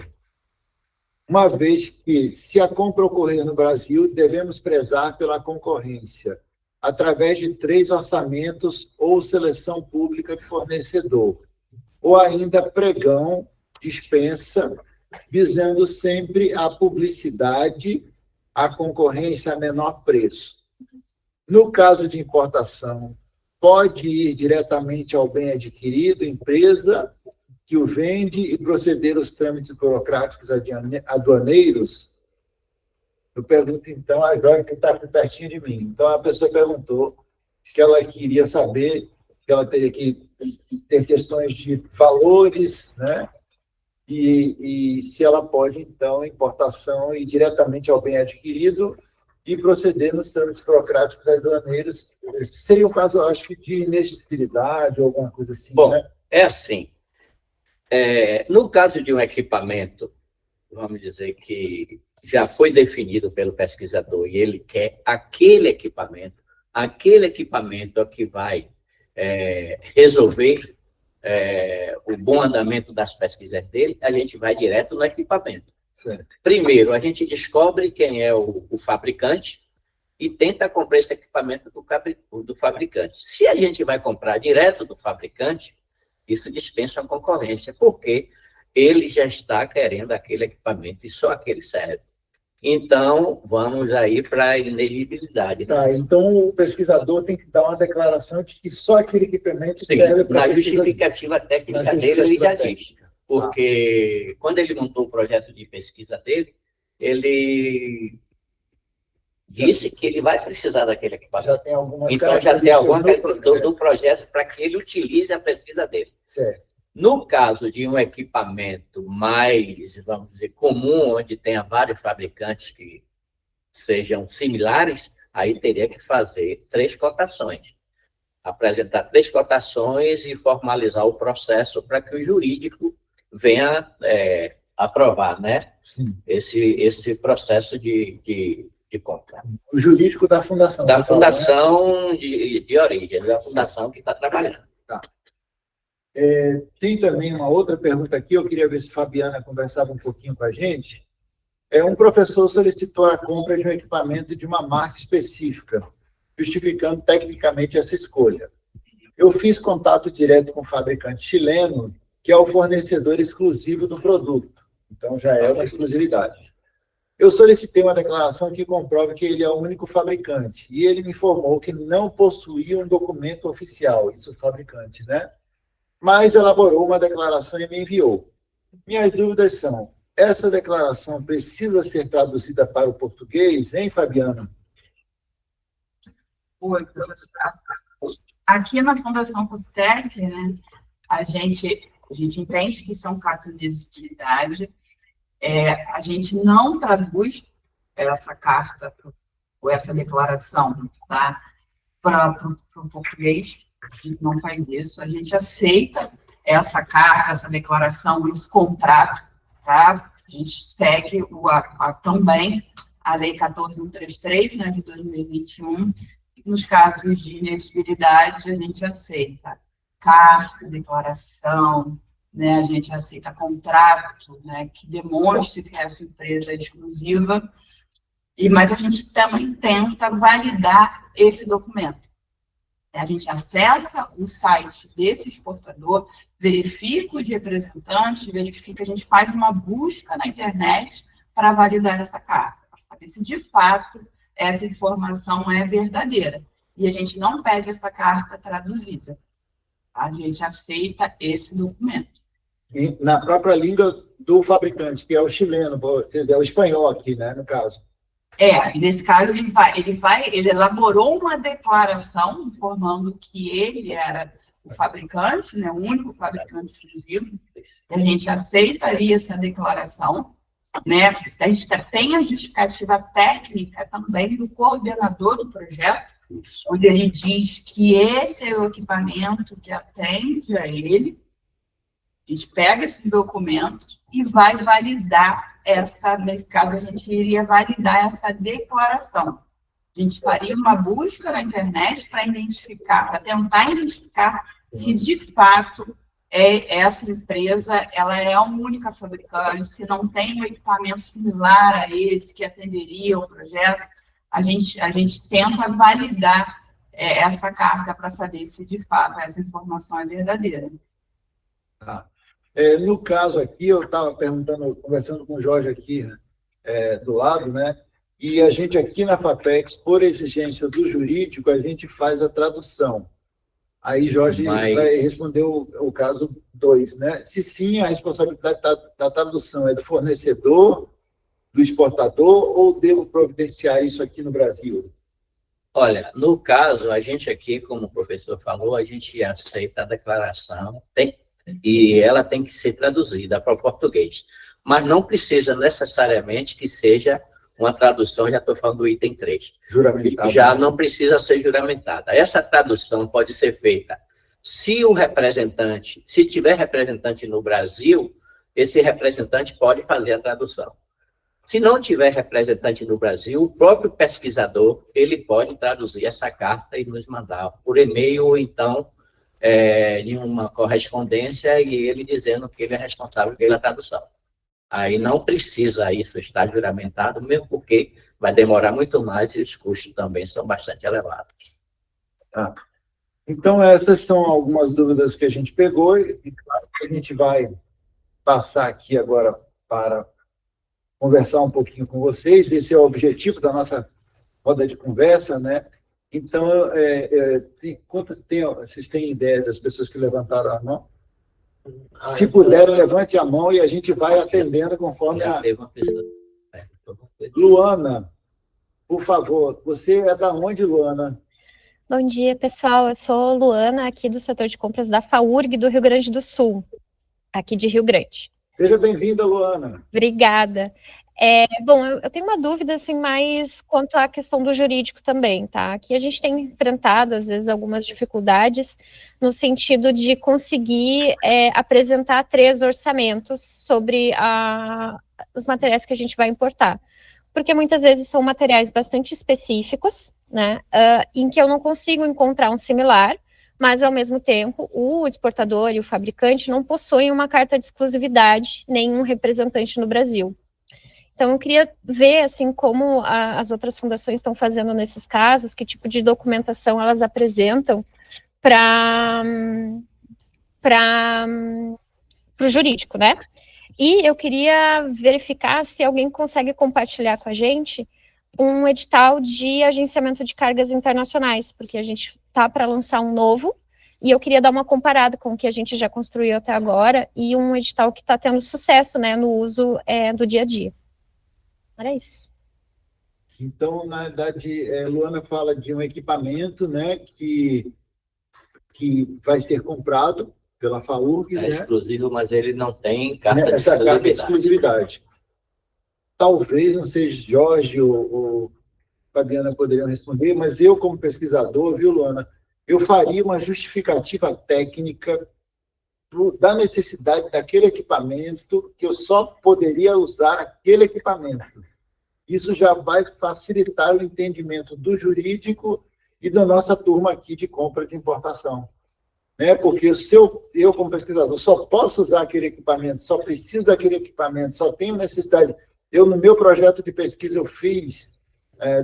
Uma vez que, se a compra ocorrer no Brasil, devemos prezar pela concorrência. através de 3 orçamentos ou seleção pública de fornecedor, ou ainda pregão, dispensa, visando sempre a publicidade, a concorrência a menor preço. No caso de importação, pode ir diretamente ao bem adquirido, empresa que o vende e proceder aos trâmites burocráticos aduaneiros? Eu pergunto, então, a Jorge, que está aqui pertinho de mim. Então, a pessoa perguntou que ela queria saber, que ela teria que ter questões de valores, né? E se ela pode, então, importação ir diretamente ao bem adquirido e proceder nos trâmites burocráticos aduaneiros. Seria um caso, acho que, de inexigibilidade ou alguma coisa assim, bom, né? É assim, no caso de um equipamento, vamos dizer que já foi definido pelo pesquisador e ele quer aquele equipamento é que vai resolver o bom andamento das pesquisas dele, a gente vai direto no equipamento. Certo. Primeiro, a gente descobre quem é o fabricante e tenta comprar esse equipamento do fabricante. Se a gente vai comprar direto do fabricante, isso dispensa a concorrência, porque ele já está querendo aquele equipamento e só aquele serve. Então, vamos aí para a inexigibilidade. Tá, então o pesquisador tem que dar uma declaração de que só aquele equipamento Sim, serve para na justificativa técnica dele, ele já diz. Porque quando ele montou o projeto de pesquisa dele, ele disse que ele vai precisar daquele equipamento. Já tem algumas então, já tem alguma características do projeto para que ele utilize a pesquisa dele. Certo. No caso de um equipamento mais, vamos dizer, comum, onde tenha vários fabricantes que sejam similares, aí teria que fazer 3 cotações. Apresentar 3 cotações e formalizar o processo para que o jurídico venha aprovar, né? Sim. Esse processo de compra. O jurídico da fundação. Da fundação de origem, da fundação que está trabalhando. Tá. Tem também uma outra pergunta aqui, eu queria ver se Fabiana conversava um pouquinho com a gente. Um professor solicitou a compra de um equipamento de uma marca específica, justificando tecnicamente essa escolha. Eu fiz contato direto com o fabricante chileno, que é o fornecedor exclusivo do produto. Então, já é uma exclusividade. Eu solicitei uma declaração que comprove que ele é o único fabricante, e ele me informou que não possuía um documento oficial, isso é o fabricante, né? Mas elaborou uma declaração e me enviou. Minhas dúvidas são, essa declaração precisa ser traduzida para o português, hein, Fabiana? Oi, professor. Aqui na Fundação Futec, né, a gente entende que isso é um caso de exigibilidade. A gente não traduz essa carta ou essa declaração, tá, para o português. A gente não faz isso. A gente aceita essa carta, essa declaração, esse contrato, tá? A gente segue também a Lei 14.133, né, de 2021. Nos casos de inexigibilidade, a gente aceita carta, declaração, né, a gente aceita contrato, né, que demonstre que essa empresa é exclusiva, mas a gente também tenta validar esse documento. A gente acessa o site desse exportador, verifica os representantes, a gente faz uma busca na internet para validar essa carta, para saber se de fato essa informação é verdadeira. E a gente não pede essa carta traduzida. A gente aceita esse documento. E na própria língua do fabricante, que é o chileno, é o espanhol aqui, né, no caso. Nesse caso, ele elaborou uma declaração informando que ele era o fabricante, né, o único fabricante exclusivo. A gente aceitaria essa declaração, né? A gente tem a justificativa técnica também do coordenador do projeto, onde ele diz que esse é o equipamento que atende a ele. A gente pega esses documentos e vai validar nesse caso, a gente iria validar essa declaração. A gente faria uma busca na internet para tentar identificar se de fato essa empresa ela é a única fabricante, se não tem um equipamento similar a esse que atenderia o projeto, a gente tenta validar essa carta para saber se, de fato, essa informação é verdadeira. No caso aqui, eu estava conversando com o Jorge aqui, do lado, né? E a gente aqui na FAPEX, por exigência do jurídico, a gente faz a tradução. Aí Jorge vai responder o caso 2, né? Se sim, a responsabilidade da tradução é do fornecedor, do exportador, ou devo providenciar isso aqui no Brasil? Olha, no caso, a gente aqui, como o professor falou, a gente aceita a declaração, e ela tem que ser traduzida para o português. Mas não precisa necessariamente que seja uma tradução, já estou falando do item 3. Juramentada. Já não precisa ser juramentada. Essa tradução pode ser feita se tiver representante no Brasil, esse representante pode fazer a tradução. Se não tiver representante no Brasil, o próprio pesquisador, ele pode traduzir essa carta e nos mandar por e-mail ou então em uma correspondência e ele dizendo que ele é responsável pela tradução. Aí não precisa isso estar juramentado, mesmo porque vai demorar muito mais e os custos também são bastante elevados. Então, essas são algumas dúvidas que a gente pegou e claro que a gente vai passar aqui agora para conversar um pouquinho com vocês. Esse é o objetivo da nossa roda de conversa, né? Então, vocês têm ideia das pessoas que levantaram a mão? Se puderem, levante a mão e a gente vai atendendo conforme a... Luana, por favor, você é da onde, Luana? Bom dia, pessoal. Eu sou Luana, aqui do setor de compras da FAURG do Rio Grande do Sul, aqui de Rio Grande. Seja bem-vinda, Luana. Obrigada. Bom, eu tenho uma dúvida, assim, mais quanto à questão do jurídico também, tá? Aqui a gente tem enfrentado, às vezes, algumas dificuldades no sentido de conseguir apresentar 3 orçamentos sobre os materiais que a gente vai importar. Porque muitas vezes são materiais bastante específicos, né? Em que eu não consigo encontrar um similar, mas, ao mesmo tempo, o exportador e o fabricante não possuem uma carta de exclusividade, nenhum representante no Brasil. Então, eu queria ver, assim, como as outras fundações estão fazendo nesses casos, que tipo de documentação elas apresentam para o jurídico, né? E eu queria verificar se alguém consegue compartilhar com a gente um edital de agenciamento de cargas internacionais, porque a gente está para lançar um novo, e eu queria dar uma comparada com o que a gente já construiu até agora, e um edital que está tendo sucesso, né, no uso do dia a dia. Era isso. Então, na verdade, Luana fala de um equipamento, né, que vai ser comprado pela FAURG. É exclusivo, mas ele não tem carta de essa carta de exclusividade. Talvez, não sei, Jorge ou Fabiana poderiam responder, mas eu, como pesquisador, viu, Luana, eu faria uma justificativa técnica da necessidade daquele equipamento, que eu só poderia usar aquele equipamento. Isso já vai facilitar o entendimento do jurídico e da nossa turma aqui de compra de importação. Né? Porque se eu, como pesquisador, só posso usar aquele equipamento, só preciso daquele equipamento, só tenho necessidade... no meu projeto de pesquisa, eu fiz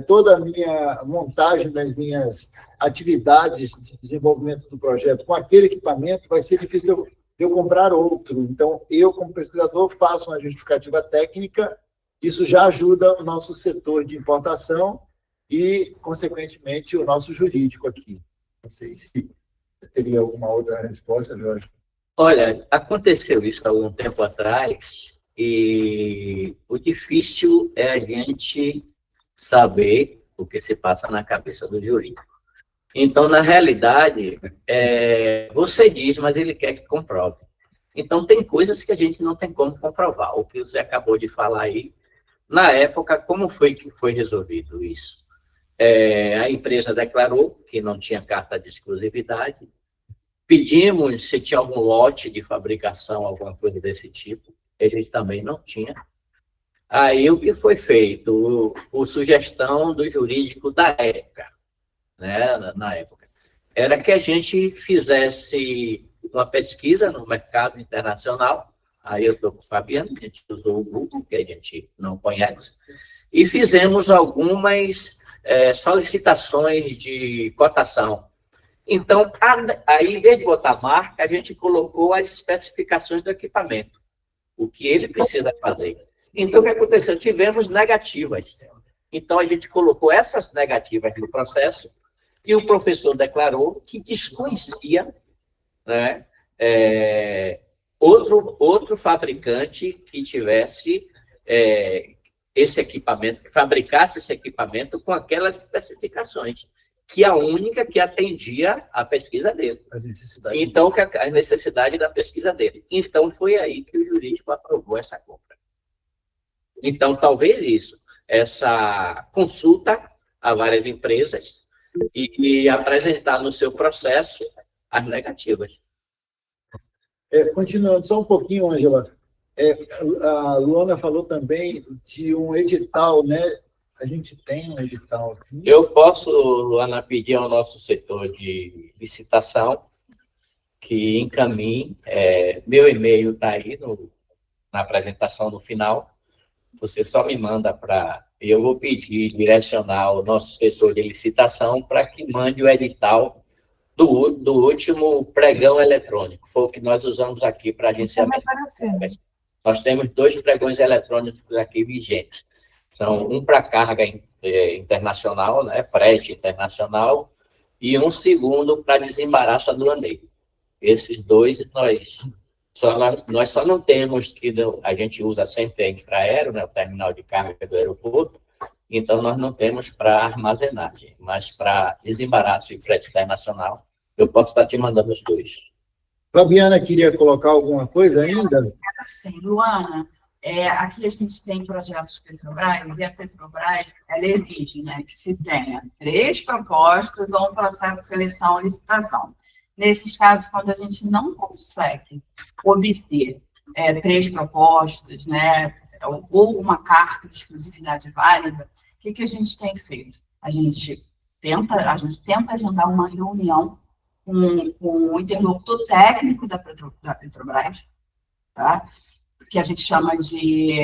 toda a minha montagem das minhas atividades de desenvolvimento do projeto com aquele equipamento, vai ser difícil eu comprar outro. Então, eu, como pesquisador, faço uma justificativa técnica. Isso já ajuda o nosso setor de importação e, consequentemente, o nosso jurídico aqui. Não sei se teria alguma outra resposta, Jorge. Olha, aconteceu isso há algum tempo atrás e o difícil é a gente saber o que se passa na cabeça do jurídico. Então, na realidade, você diz, mas ele quer que comprove. Então, tem coisas que a gente não tem como comprovar. O que você acabou de falar aí, na época, como foi que foi resolvido isso? A empresa declarou que não tinha carta de exclusividade, pedimos se tinha algum lote de fabricação, alguma coisa desse tipo, eles também não tinham. Aí, o que foi feito? Por sugestão do jurídico da época, né, na época, era que a gente fizesse uma pesquisa no mercado internacional. Aí eu estou com o Fabiano, a gente usou o Google, que a gente não conhece, e fizemos algumas solicitações de cotação. Então, aí, em vez de botar marca, a gente colocou as especificações do equipamento, o que ele precisa fazer. Então, o que aconteceu? Tivemos negativas. Então, a gente colocou essas negativas no processo e o professor declarou que desconhecia, né, outro fabricante que tivesse esse equipamento, que fabricasse esse equipamento com aquelas especificações, que é a única que atendia a pesquisa dele. Então, a necessidade da pesquisa dele. Então, foi aí que o jurídico aprovou essa compra. Então, talvez isso, essa consulta a várias empresas e apresentar no seu processo as negativas. Continuando só um pouquinho, Ângela, a Luana falou também de um edital, né? A gente tem um edital aqui. Eu posso, Luana, pedir ao nosso setor de licitação que encaminhe, meu e-mail está aí na apresentação no final, você só me manda para... Eu vou pedir, direcionar ao nosso setor de licitação para que mande o edital do último pregão eletrônico. Foi o que nós usamos aqui para agenciamento. Nós temos 2 pregões eletrônicos aqui vigentes. São um para carga internacional, né, frete internacional, e um segundo para desembaraço aduaneiro. Esses 2 nós só não temos, que a gente usa sempre a infraero, né, o terminal de carga do aeroporto, então nós não temos para armazenagem, mas para desembaraço e frete internacional, eu posso estar te mandando os 2. Fabiana queria colocar alguma coisa ainda? Sim, Luana, aqui a gente tem projetos Petrobras, e a Petrobras, ela exige, né, que se tenha 3 propostas ou um processo de seleção e licitação. Nesses casos, quando a gente não consegue obter 3 propostas, né, ou uma carta de exclusividade válida, o que a gente tem feito? A gente tenta agendar uma reunião com o interlocutor técnico da Petrobras, tá? Que a gente chama de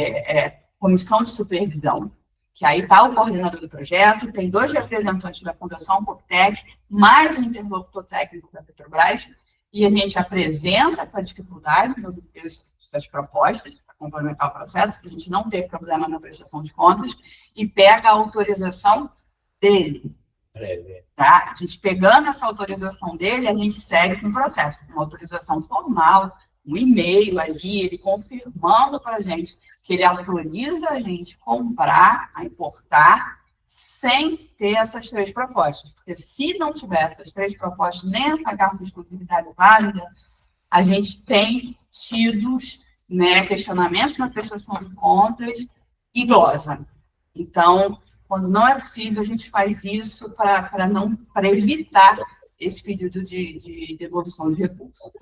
comissão de supervisão, que aí está o coordenador do projeto, tem 2 representantes da Fundação Coptec, mais um interlocutor técnico da Petrobras, e a gente apresenta essa dificuldade essas propostas para complementar o processo, para a gente não ter problema na prestação de contas, e pega a autorização dele. Tá? A gente pegando essa autorização dele, a gente segue com o processo, uma autorização formal, um e-mail ali, ele confirmando para a gente que ele autoriza a gente comprar, a importar, sem ter essas 3 propostas. Porque se não tiver essas 3 propostas, nem essa carta de exclusividade válida, a gente tem tido, né, questionamentos na prestação de contas e glosa. Então, quando não é possível, a gente faz isso para evitar esse pedido de devolução de recursos.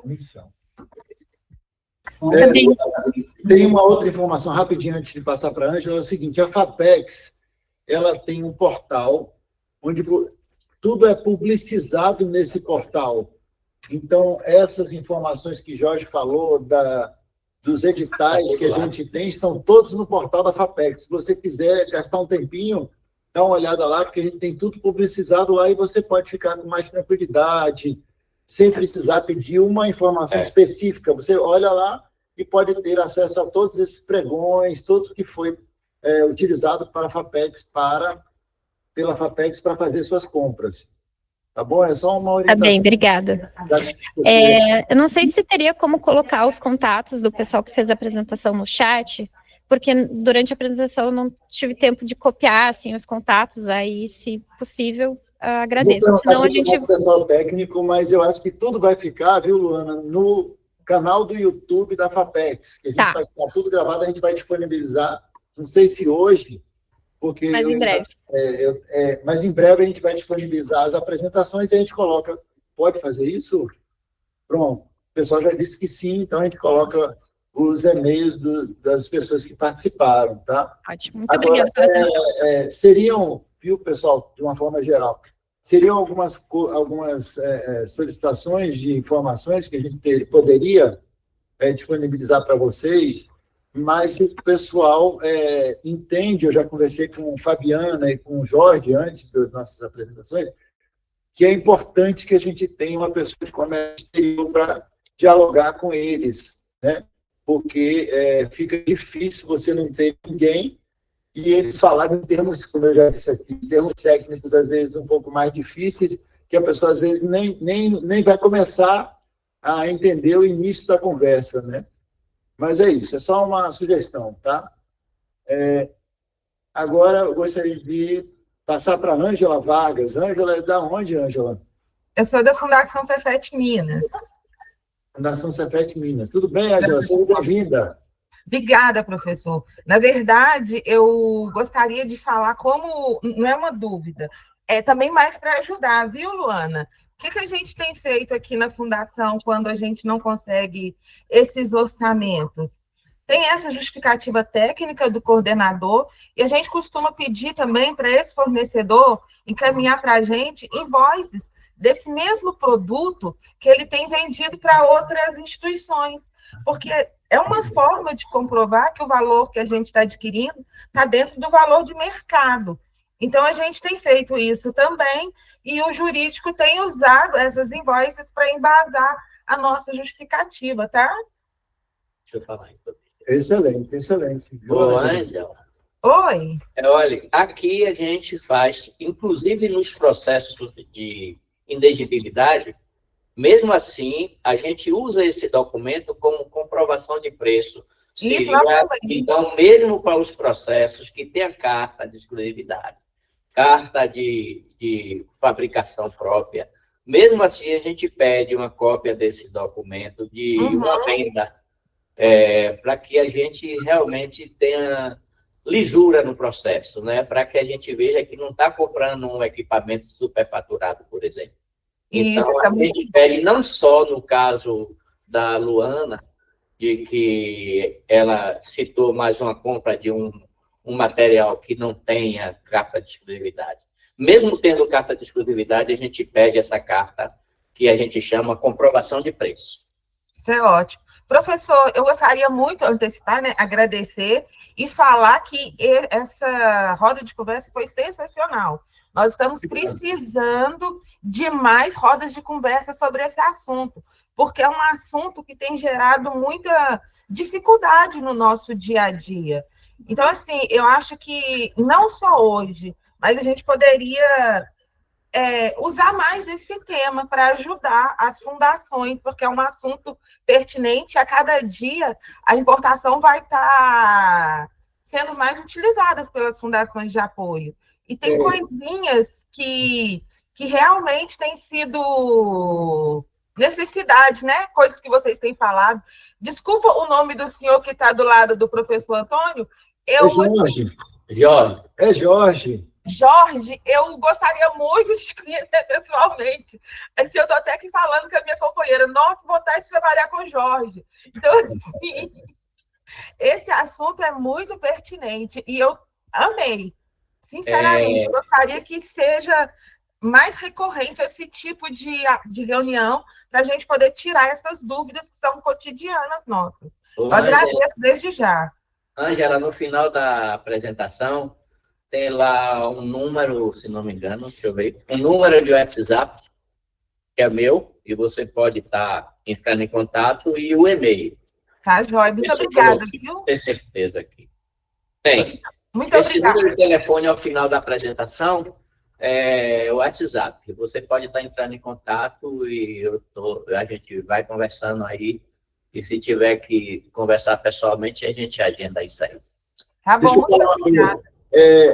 Tem uma outra informação rapidinho antes de passar para a Ângela, é o seguinte, a FAPEX, ela tem um portal onde tudo é publicizado nesse portal. Então, essas informações que Jorge falou, dos editais que a gente tem, estão todos no portal da FAPEX. Se você quiser gastar um tempinho, dá uma olhada lá, porque a gente tem tudo publicizado lá e você pode ficar com mais tranquilidade, sem precisar pedir uma informação específica. Você olha lá e pode ter acesso a todos esses pregões, tudo que foi utilizado pela FAPEX para fazer suas compras. Tá bom? É só uma orientação. Tá bem, obrigada. Eu não sei se teria como colocar os contatos do pessoal que fez a apresentação no chat, porque durante a apresentação eu não tive tempo de copiar assim, os contatos, aí, se possível, agradeço. Senão a gente... pessoal técnico, mas eu acho que tudo vai ficar, viu, Luana, no canal do YouTube da FAPEX, que a gente vai ficar tudo gravado, a gente vai disponibilizar, não sei se hoje, porque... Mas em breve. Mas em breve a gente vai disponibilizar as apresentações e a gente coloca... Pode fazer isso? Pronto. O pessoal já disse que sim, então a gente coloca os e-mails das pessoas que participaram, tá? Ótimo, muito obrigada. Seriam, viu, pessoal, de uma forma geral, seriam algumas solicitações de informações que a gente poderia disponibilizar para vocês, mas o pessoal entende, eu já conversei com Fabiana e com o Jorge antes das nossas apresentações, que é importante que a gente tenha uma pessoa de comércio exterior para dialogar com eles, né? Porque fica difícil você não ter ninguém e eles falarem em termos, como eu já disse aqui, em termos técnicos, às vezes um pouco mais difíceis, que a pessoa às vezes nem vai começar a entender o início da conversa, né? Mas é isso, é só uma sugestão, tá? Agora eu gostaria de passar para a Ângela Vargas. Ângela, é da onde, Ângela? Eu sou da Fundação Cefet Minas. Fundação Cefet Minas. Tudo bem, Ângela? Seja bem-vinda. Obrigada, professor. Na verdade, eu gostaria de falar como, não é uma dúvida, é também mais para ajudar, viu, Luana? O que a gente tem feito aqui na Fundação quando a gente não consegue esses orçamentos? Tem essa justificativa técnica do coordenador, e a gente costuma pedir também para esse fornecedor encaminhar para a gente invoices desse mesmo produto que ele tem vendido para outras instituições, porque é uma forma de comprovar que o valor que a gente está adquirindo está dentro do valor de mercado. Então, a gente tem feito isso também, e o jurídico tem usado essas invoices para embasar a nossa justificativa, tá? Deixa eu falar então. Excelente, excelente. Ô, Ângela. Oi. Olha, aqui a gente faz, inclusive nos processos de inegibilidade, mesmo assim, a gente usa esse documento como comprovação de preço. Então, mesmo para os processos que tem a carta de exclusividade, carta de fabricação própria, mesmo assim, a gente pede uma cópia desse documento de uma venda, para que a gente realmente tenha lisura no processo, né? Para que a gente veja que não está comprando um equipamento superfaturado, por exemplo. Então, a gente pede não só no caso da Luana, de que ela citou mais uma compra de um material que não tenha carta de exclusividade. Mesmo tendo carta de exclusividade, a gente pede essa carta que a gente chama comprovação de preço. Isso é ótimo. Professor, eu gostaria muito, antecipar, né, agradecer e falar que essa roda de conversa foi sensacional. Nós estamos precisando de mais rodas de conversa sobre esse assunto, porque é um assunto que tem gerado muita dificuldade no nosso dia a dia. Então, assim, eu acho que não só hoje, mas a gente poderia usar mais esse tema para ajudar as fundações, porque é um assunto pertinente. A cada dia a importação vai estar sendo mais utilizada pelas fundações de apoio. E tem coisinhas que realmente têm sido necessidade, né? Coisas que vocês têm falado. Desculpa o nome do senhor que está do lado do professor Antônio. Jorge. Jorge. É Jorge. Jorge, eu gostaria muito de te conhecer pessoalmente. Assim, eu estou até aqui falando com a minha companheira, nossa, que vontade de trabalhar com o Jorge. Então, assim, esse assunto é muito pertinente e eu amei. Sinceramente, gostaria que seja mais recorrente esse tipo de reunião para a gente poder tirar essas dúvidas que são cotidianas nossas. Eu agradeço desde já. Ângela, no final da apresentação, tem lá um número, se não me engano, deixa eu ver, um número de WhatsApp, que é meu, e você pode estar entrando em contato, e o e-mail. Tá, Jóia. Muito obrigada, viu? Tenho certeza aqui. Tem. Muito Esse obrigada. número de telefone ao final da apresentação é o WhatsApp. Você pode estar entrando em contato e a gente vai conversando aí. E se tiver que conversar pessoalmente, a gente agenda isso aí. Tá bom, muito obrigada.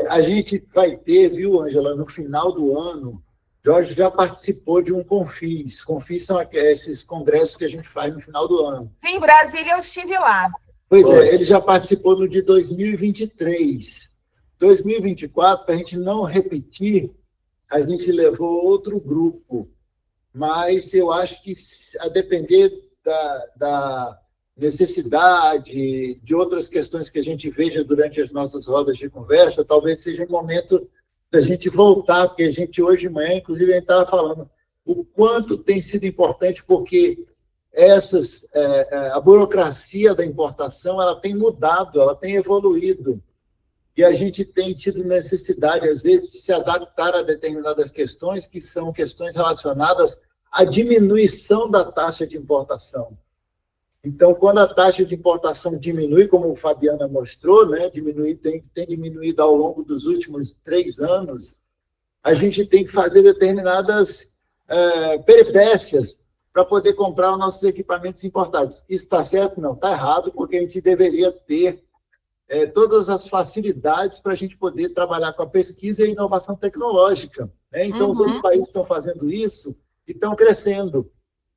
A gente vai ter, viu, Ângela, no final do ano, Jorge já participou de um Confis. Confis são esses congressos que a gente faz no final do ano. Sim, Brasília, eu estive lá. Pois é, ele já participou no de 2023. 2024, para a gente não repetir, a gente levou outro grupo. Mas eu acho que, a depender da necessidade, de outras questões que a gente veja durante as nossas rodas de conversa, talvez seja um momento da gente voltar, porque a gente hoje de manhã, inclusive, a gente estava falando o quanto tem sido importante, porque a burocracia da importação ela tem mudado, ela tem evoluído. E a gente tem tido necessidade, às vezes, de se adaptar a determinadas questões que são questões relacionadas à diminuição da taxa de importação. Então, quando a taxa de importação diminui, como a Fabiana mostrou, né, tem diminuído ao longo dos últimos 3 anos, a gente tem que fazer determinadas peripécias para poder comprar os nossos equipamentos importados. Isso está certo? Não, está errado, porque a gente deveria ter todas as facilidades para a gente poder trabalhar com a pesquisa e a inovação tecnológica, né? Então, os outros países estão fazendo isso e estão crescendo.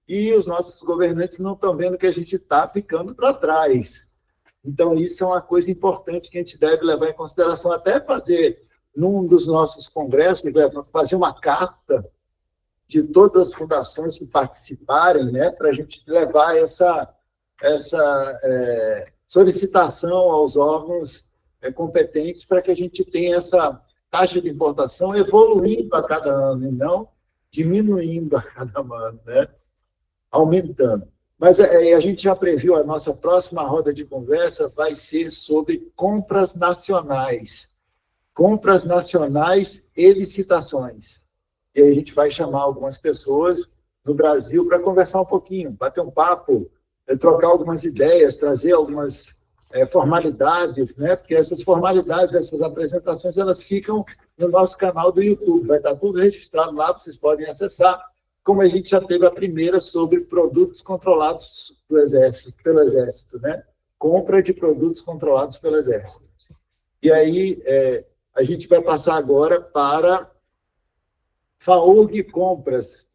E os nossos governantes não estão vendo que a gente está ficando para trás. Então, isso é uma coisa importante que a gente deve levar em consideração, até fazer, num dos nossos congressos, fazer uma carta de todas as fundações que participarem, né, para a gente levar essa solicitação aos órgãos competentes para que a gente tenha essa taxa de importação evoluindo a cada ano e não diminuindo a cada ano, né? Aumentando. Mas a gente já previu, a nossa próxima roda de conversa vai ser sobre compras nacionais e licitações. E aí a gente vai chamar algumas pessoas no Brasil para conversar um pouquinho, bater um papo, trocar algumas ideias, trazer algumas formalidades, né? Porque essas formalidades, essas apresentações, elas ficam no nosso canal do YouTube. Vai estar tudo registrado lá, vocês podem acessar, como a gente já teve a primeira sobre produtos controlados pelo Exército, né? Compra de produtos controlados pelo Exército. E aí, a gente vai passar agora para FAURG Compras.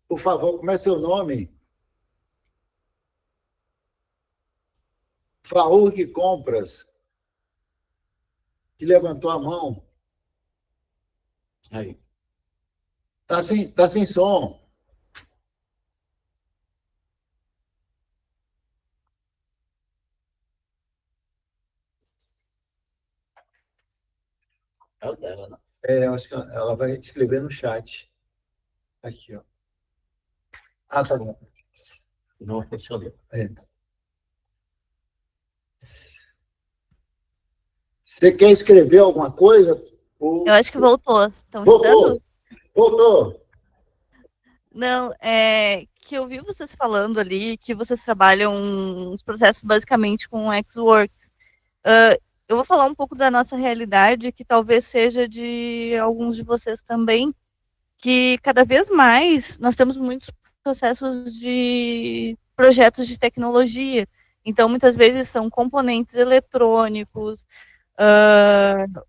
Por favor, como é seu nome? FAURG Compras, que levantou a mão. Aí. Tá sem som. É o dela, não? Eu acho que ela vai escrever no chat. Aqui, ó. Ah, tá bom. Não funcionou. Você quer escrever alguma coisa? Eu acho que voltou. Estão Voltou. escutando? Voltou. Não, que eu vi vocês falando ali que vocês trabalham os processos basicamente com Xworks. Eu vou falar um pouco da nossa realidade, que talvez seja de alguns de vocês também, que cada vez mais nós temos muitos processos de projetos de tecnologia. Então, muitas vezes são componentes eletrônicos,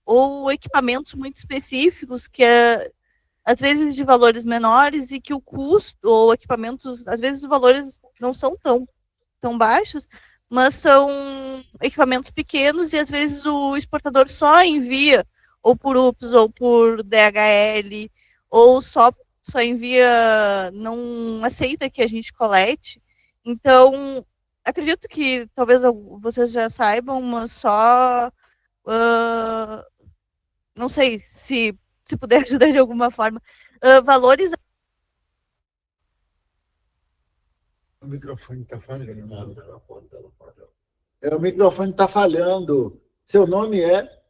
ou equipamentos muito específicos que às vezes de valores menores e que o custo, ou equipamentos, às vezes os valores não são tão baixos, mas são equipamentos pequenos e às vezes o exportador só envia ou por UPS ou por DHL, ou só envia, não aceita que a gente colete. Então, acredito que talvez vocês já saibam, mas só não sei se puder ajudar de alguma forma, valores. O microfone está falhando. O microfone está falhando. Seu nome é?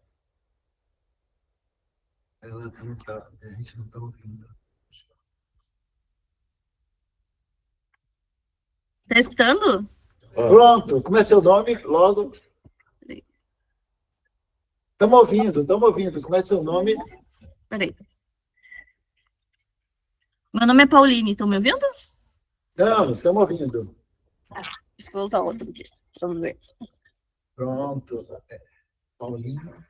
Ela não tá, a gente não está ouvindo. Está escutando? Pronto. Como é seu nome? Logo. Estamos ouvindo. Como é seu nome? Peraí. Meu nome é Pauline, estão me ouvindo? Não, estamos ouvindo. Acho que vou usar outro aqui. Vamos ver. Pronto. Paulinho.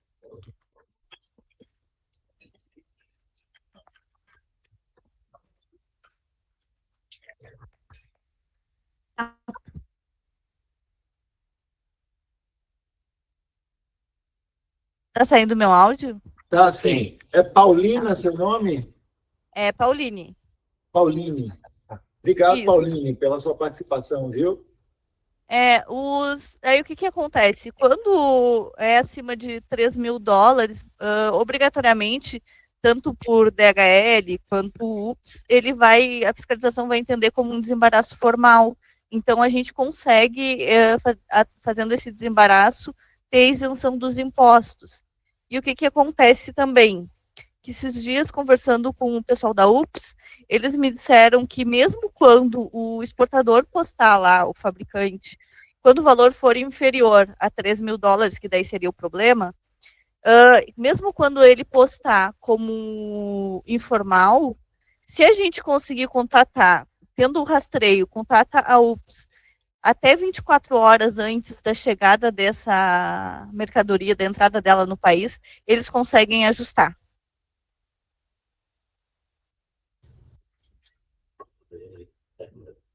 Tá saindo meu áudio? Tá, sim. É Paulina seu nome? É Pauline. Pauline. Obrigado, Isso. Pauline, pela sua participação, viu? Aí o que acontece? Quando é acima de $3.000, obrigatoriamente tanto por DHL quanto UPS, a fiscalização vai entender como um desembaraço formal. Então, a gente consegue, fazendo esse desembaraço, ter isenção dos impostos. E o que acontece também? Que esses dias, conversando com o pessoal da UPS, eles me disseram que mesmo quando o exportador postar lá, o fabricante, quando o valor for inferior a $3.000, que daí seria o problema, mesmo quando ele postar como informal, se a gente conseguir contatar, tendo o rastreio, contata a UPS até 24 horas antes da chegada dessa mercadoria, da entrada dela no país, eles conseguem ajustar.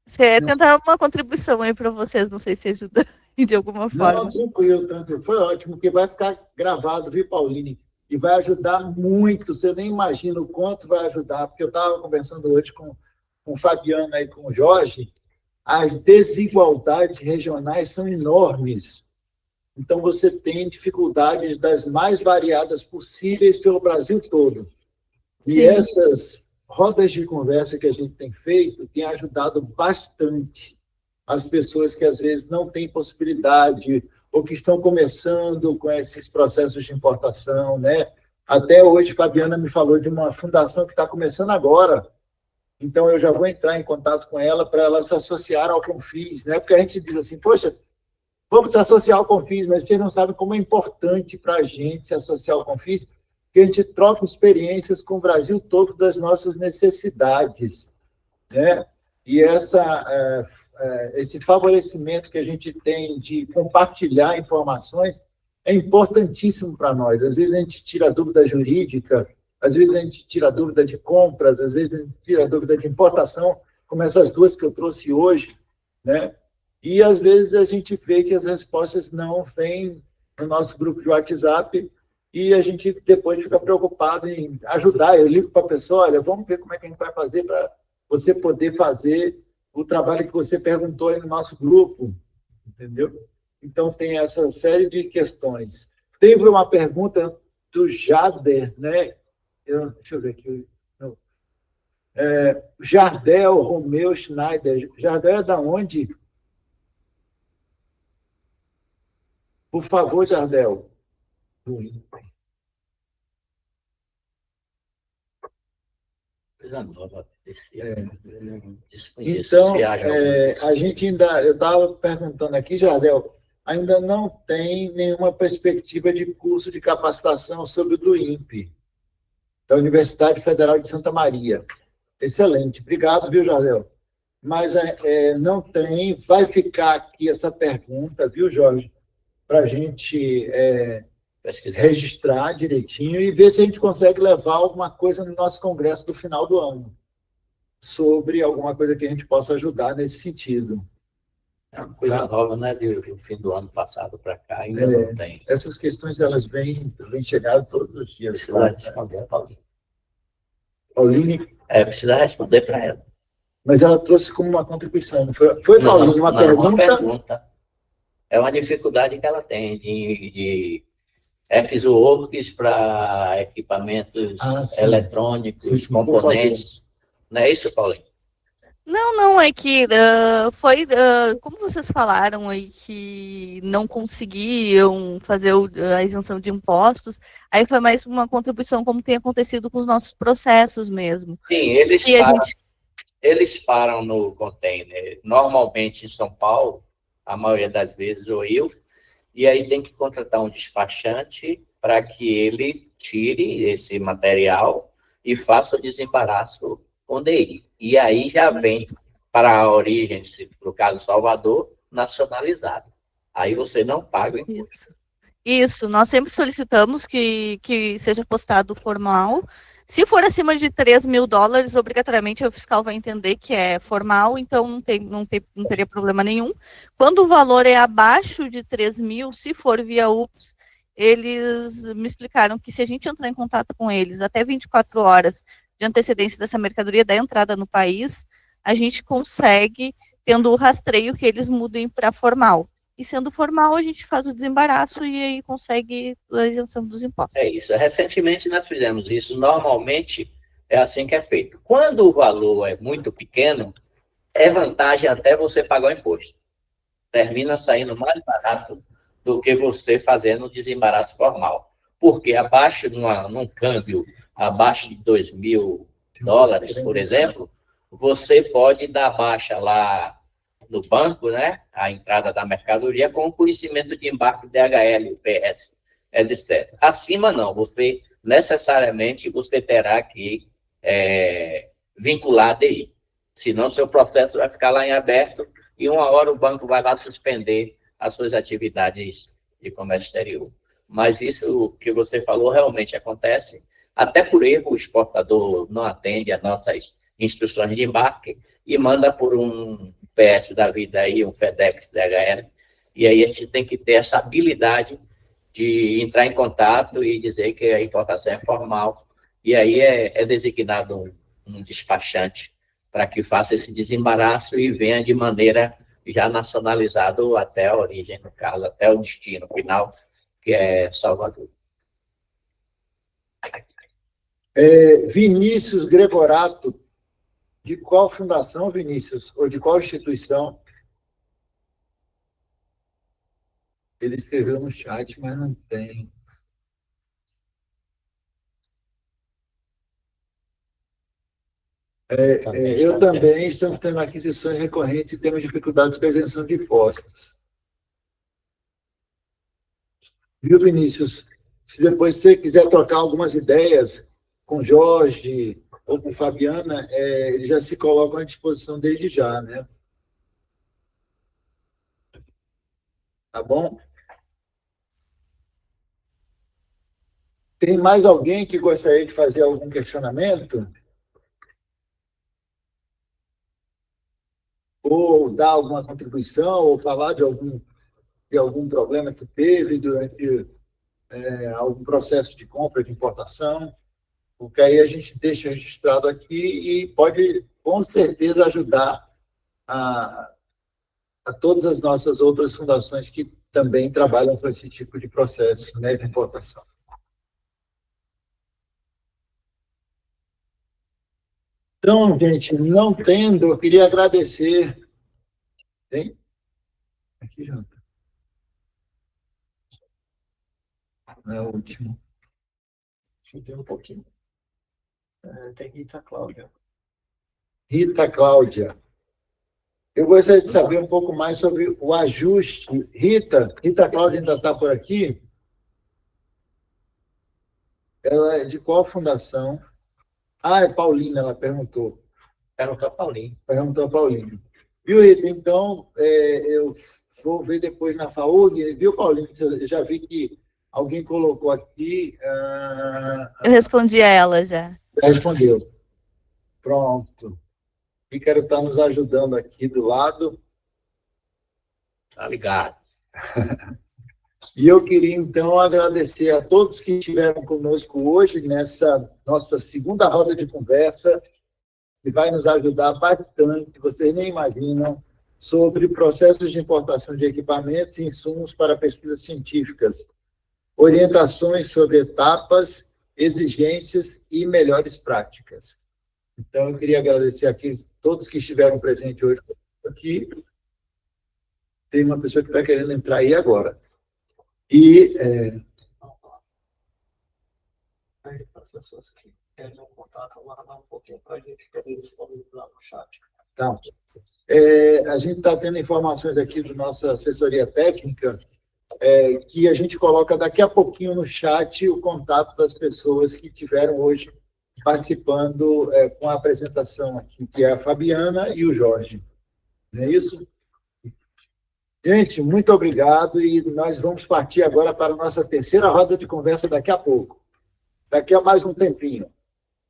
Você tentar uma contribuição aí para vocês, não sei se ajuda de alguma forma. Não, tranquilo, tranquilo. Foi ótimo, porque vai ficar gravado, viu, Pauline? E vai ajudar muito. Você nem imagina o quanto vai ajudar, porque eu estava conversando hoje com o Fabiano e com o Jorge, as desigualdades regionais são enormes. Então, você tem dificuldades das mais variadas possíveis pelo Brasil todo. Sim. E essas rodas de conversa que a gente tem feito têm ajudado bastante as pessoas que, às vezes, não têm possibilidade ou que estão começando com esses processos de importação, né? Até hoje, Fabiana me falou de uma fundação que está começando agora. Então, eu já vou entrar em contato com ela para ela se associar ao Confis, né? Porque a gente diz assim, poxa, vamos se associar ao Confis, mas vocês não sabem como é importante para a gente se associar ao Confis, que a gente troca experiências com o Brasil todo das nossas necessidades, né? E esse favorecimento que a gente tem de compartilhar informações é importantíssimo para nós. Às vezes a gente tira dúvida jurídica, às vezes a gente tira dúvida de compras, às vezes a gente tira dúvida de importação, como essas duas que eu trouxe hoje, né? E às vezes a gente vê que as respostas não vêm no nosso grupo de WhatsApp, e a gente depois fica preocupado em ajudar. Eu ligo para a pessoa, olha, vamos ver como é que a gente vai fazer para você poder fazer o trabalho que você perguntou aí no nosso grupo, entendeu? Então, tem essa série de questões. Teve uma pergunta do Jader, né? Deixa eu ver aqui. Jardel Romeu Schneider. Jardel é da onde? Por favor, Jardel. Coisa nova. Então, a gente ainda, eu estava perguntando aqui, Jardel, ainda não tem nenhuma perspectiva de curso de capacitação sobre o do INPE, da Universidade Federal de Santa Maria. Excelente, obrigado, viu, Jardel? Mas não tem, vai ficar aqui essa pergunta, viu, Jorge, para a gente registrar direitinho e ver se a gente consegue levar alguma coisa no nosso congresso do final do ano, sobre alguma coisa que a gente possa ajudar nesse sentido. É uma coisa nova, né, do fim do ano passado para cá, ainda não tem. Essas questões, elas vêm chegando todos os dias. Precisa responder a Pauline. Pauline? Precisa responder para ela. Mas ela trouxe como uma contribuição, não foi? Foi, Pauline, uma pergunta? Uma pergunta. É uma dificuldade que ela tem de ex-works para equipamentos eletrônicos, componentes. Não é isso, Paulinho? Não, é que como vocês falaram aí que não conseguiam fazer a isenção de impostos, aí foi mais uma contribuição como tem acontecido com os nossos processos mesmo. Sim, eles param no container, normalmente em São Paulo, a maioria das vezes, ou eu, e aí tem que contratar um despachante para que ele tire esse material e faça o desembaraço com DI. E aí já vem para a origem, no caso Salvador, nacionalizado. Aí você não paga o imposto. Isso, nós sempre solicitamos que seja postado formal. Se for acima de $3.000, obrigatoriamente o fiscal vai entender que é formal, então não teria problema nenhum. Quando o valor é abaixo de 3.000, se for via UPS, eles me explicaram que se a gente entrar em contato com eles até 24 horas de antecedência dessa mercadoria, da entrada no país, a gente consegue, tendo o rastreio, que eles mudem para formal. e sendo formal, a gente faz o desembaraço e aí consegue a isenção dos impostos. É isso. Recentemente nós fizemos isso. Normalmente é assim que é feito. Quando o valor é muito pequeno, é vantagem até você pagar o imposto. Termina saindo mais barato do que você fazendo o desembaraço formal. Porque abaixo, num câmbio abaixo de $2.000, por exemplo, você pode dar baixa lá no banco, né, a entrada da mercadoria com o conhecimento de embarque DHL, UPS, etc. Acima não, você necessariamente você terá que vincular a DI. Senão, seu processo vai ficar lá em aberto e uma hora o banco vai lá suspender as suas atividades de comércio exterior. Mas isso que você falou realmente acontece. Até por erro, o exportador não atende às nossas instruções de embarque e manda por um PS da vida aí, um FedEx, DHL. E aí a gente tem que ter essa habilidade de entrar em contato e dizer que a importação é formal. E aí é designado um despachante para que faça esse desembaraço e venha de maneira já nacionalizado até a origem, no caso, até o destino final, que é Salvador. Vinícius Gregorato, de qual fundação, Vinícius? Ou de qual instituição? Ele escreveu no chat, mas não tem. Eu também estamos tendo aquisições recorrentes e temos dificuldades com a isenção de impostos. Viu, Vinícius? Se depois você quiser trocar algumas ideias com Jorge ou com Fabiana, eles já se colocam à disposição desde já, né? Tá bom? Tem mais alguém que gostaria de fazer algum questionamento? Ou dar alguma contribuição, ou falar de algum problema que teve durante algum processo de compra, de importação, porque aí a gente deixa registrado aqui e pode, com certeza, ajudar a todas as nossas outras fundações que também trabalham com esse tipo de processo, né, de importação. Então, gente, não tendo, eu queria agradecer. Tem? Aqui, Janta. Não é o último. Subiu um pouquinho. Tem Rita Cláudia. Rita Cláudia. Eu gostaria de saber um pouco mais sobre o ajuste. Rita Cláudia ainda está por aqui? Ela é de qual fundação? É Paulina, ela perguntou. Perguntou a Paulinho. Perguntou a Paulina. Viu, Rita? Então, eu vou ver depois na FAUG. Viu, Paulina? Eu já vi que alguém colocou aqui. Eu respondi a ela já. Já respondeu. Pronto. Ícaro está nos ajudando aqui do lado. Tá ligado. E eu queria, então, agradecer a todos que estiveram conosco hoje nessa nossa segunda roda de conversa, que vai nos ajudar bastante, vocês nem imaginam, sobre processos de importação de equipamentos e insumos para pesquisas científicas, orientações sobre etapas, exigências e melhores práticas. Então, eu queria agradecer aqui todos que estiveram presentes hoje aqui. Tem uma pessoa que está querendo entrar aí agora. E As pessoas que querem um contato, aguardar um pouquinho para a gente poder disponibilizar no chat. tá. A gente está tendo informações aqui da nossa assessoria técnica, que a gente coloca daqui a pouquinho no chat o contato das pessoas que tiveram hoje participando com a apresentação aqui, que é a Fabiana e o Jorge. Não é isso? Gente, muito obrigado e nós vamos partir agora para a nossa terceira roda de conversa daqui a pouco. Daqui a mais um tempinho,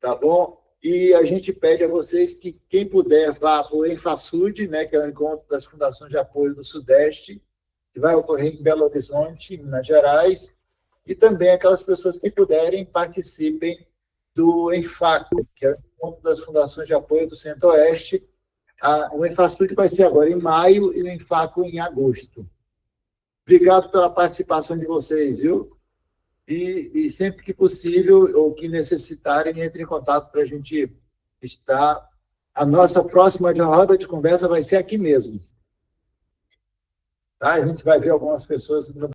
tá bom? E a gente pede a vocês que quem puder vá para o Enfasud, né, que é o Encontro das Fundações de Apoio do Sudeste, que vai ocorrer em Belo Horizonte, Minas Gerais, e também aquelas pessoas que puderem participem do Enfaco, que é o Encontro das Fundações de Apoio do Centro-Oeste. O Enfasud vai ser agora em maio e o Enfaco em agosto. Obrigado pela participação de vocês, viu? E sempre que possível, ou que necessitarem, entre em contato para a gente estar... A nossa próxima roda de conversa vai ser aqui mesmo. Tá? A gente vai ver algumas pessoas no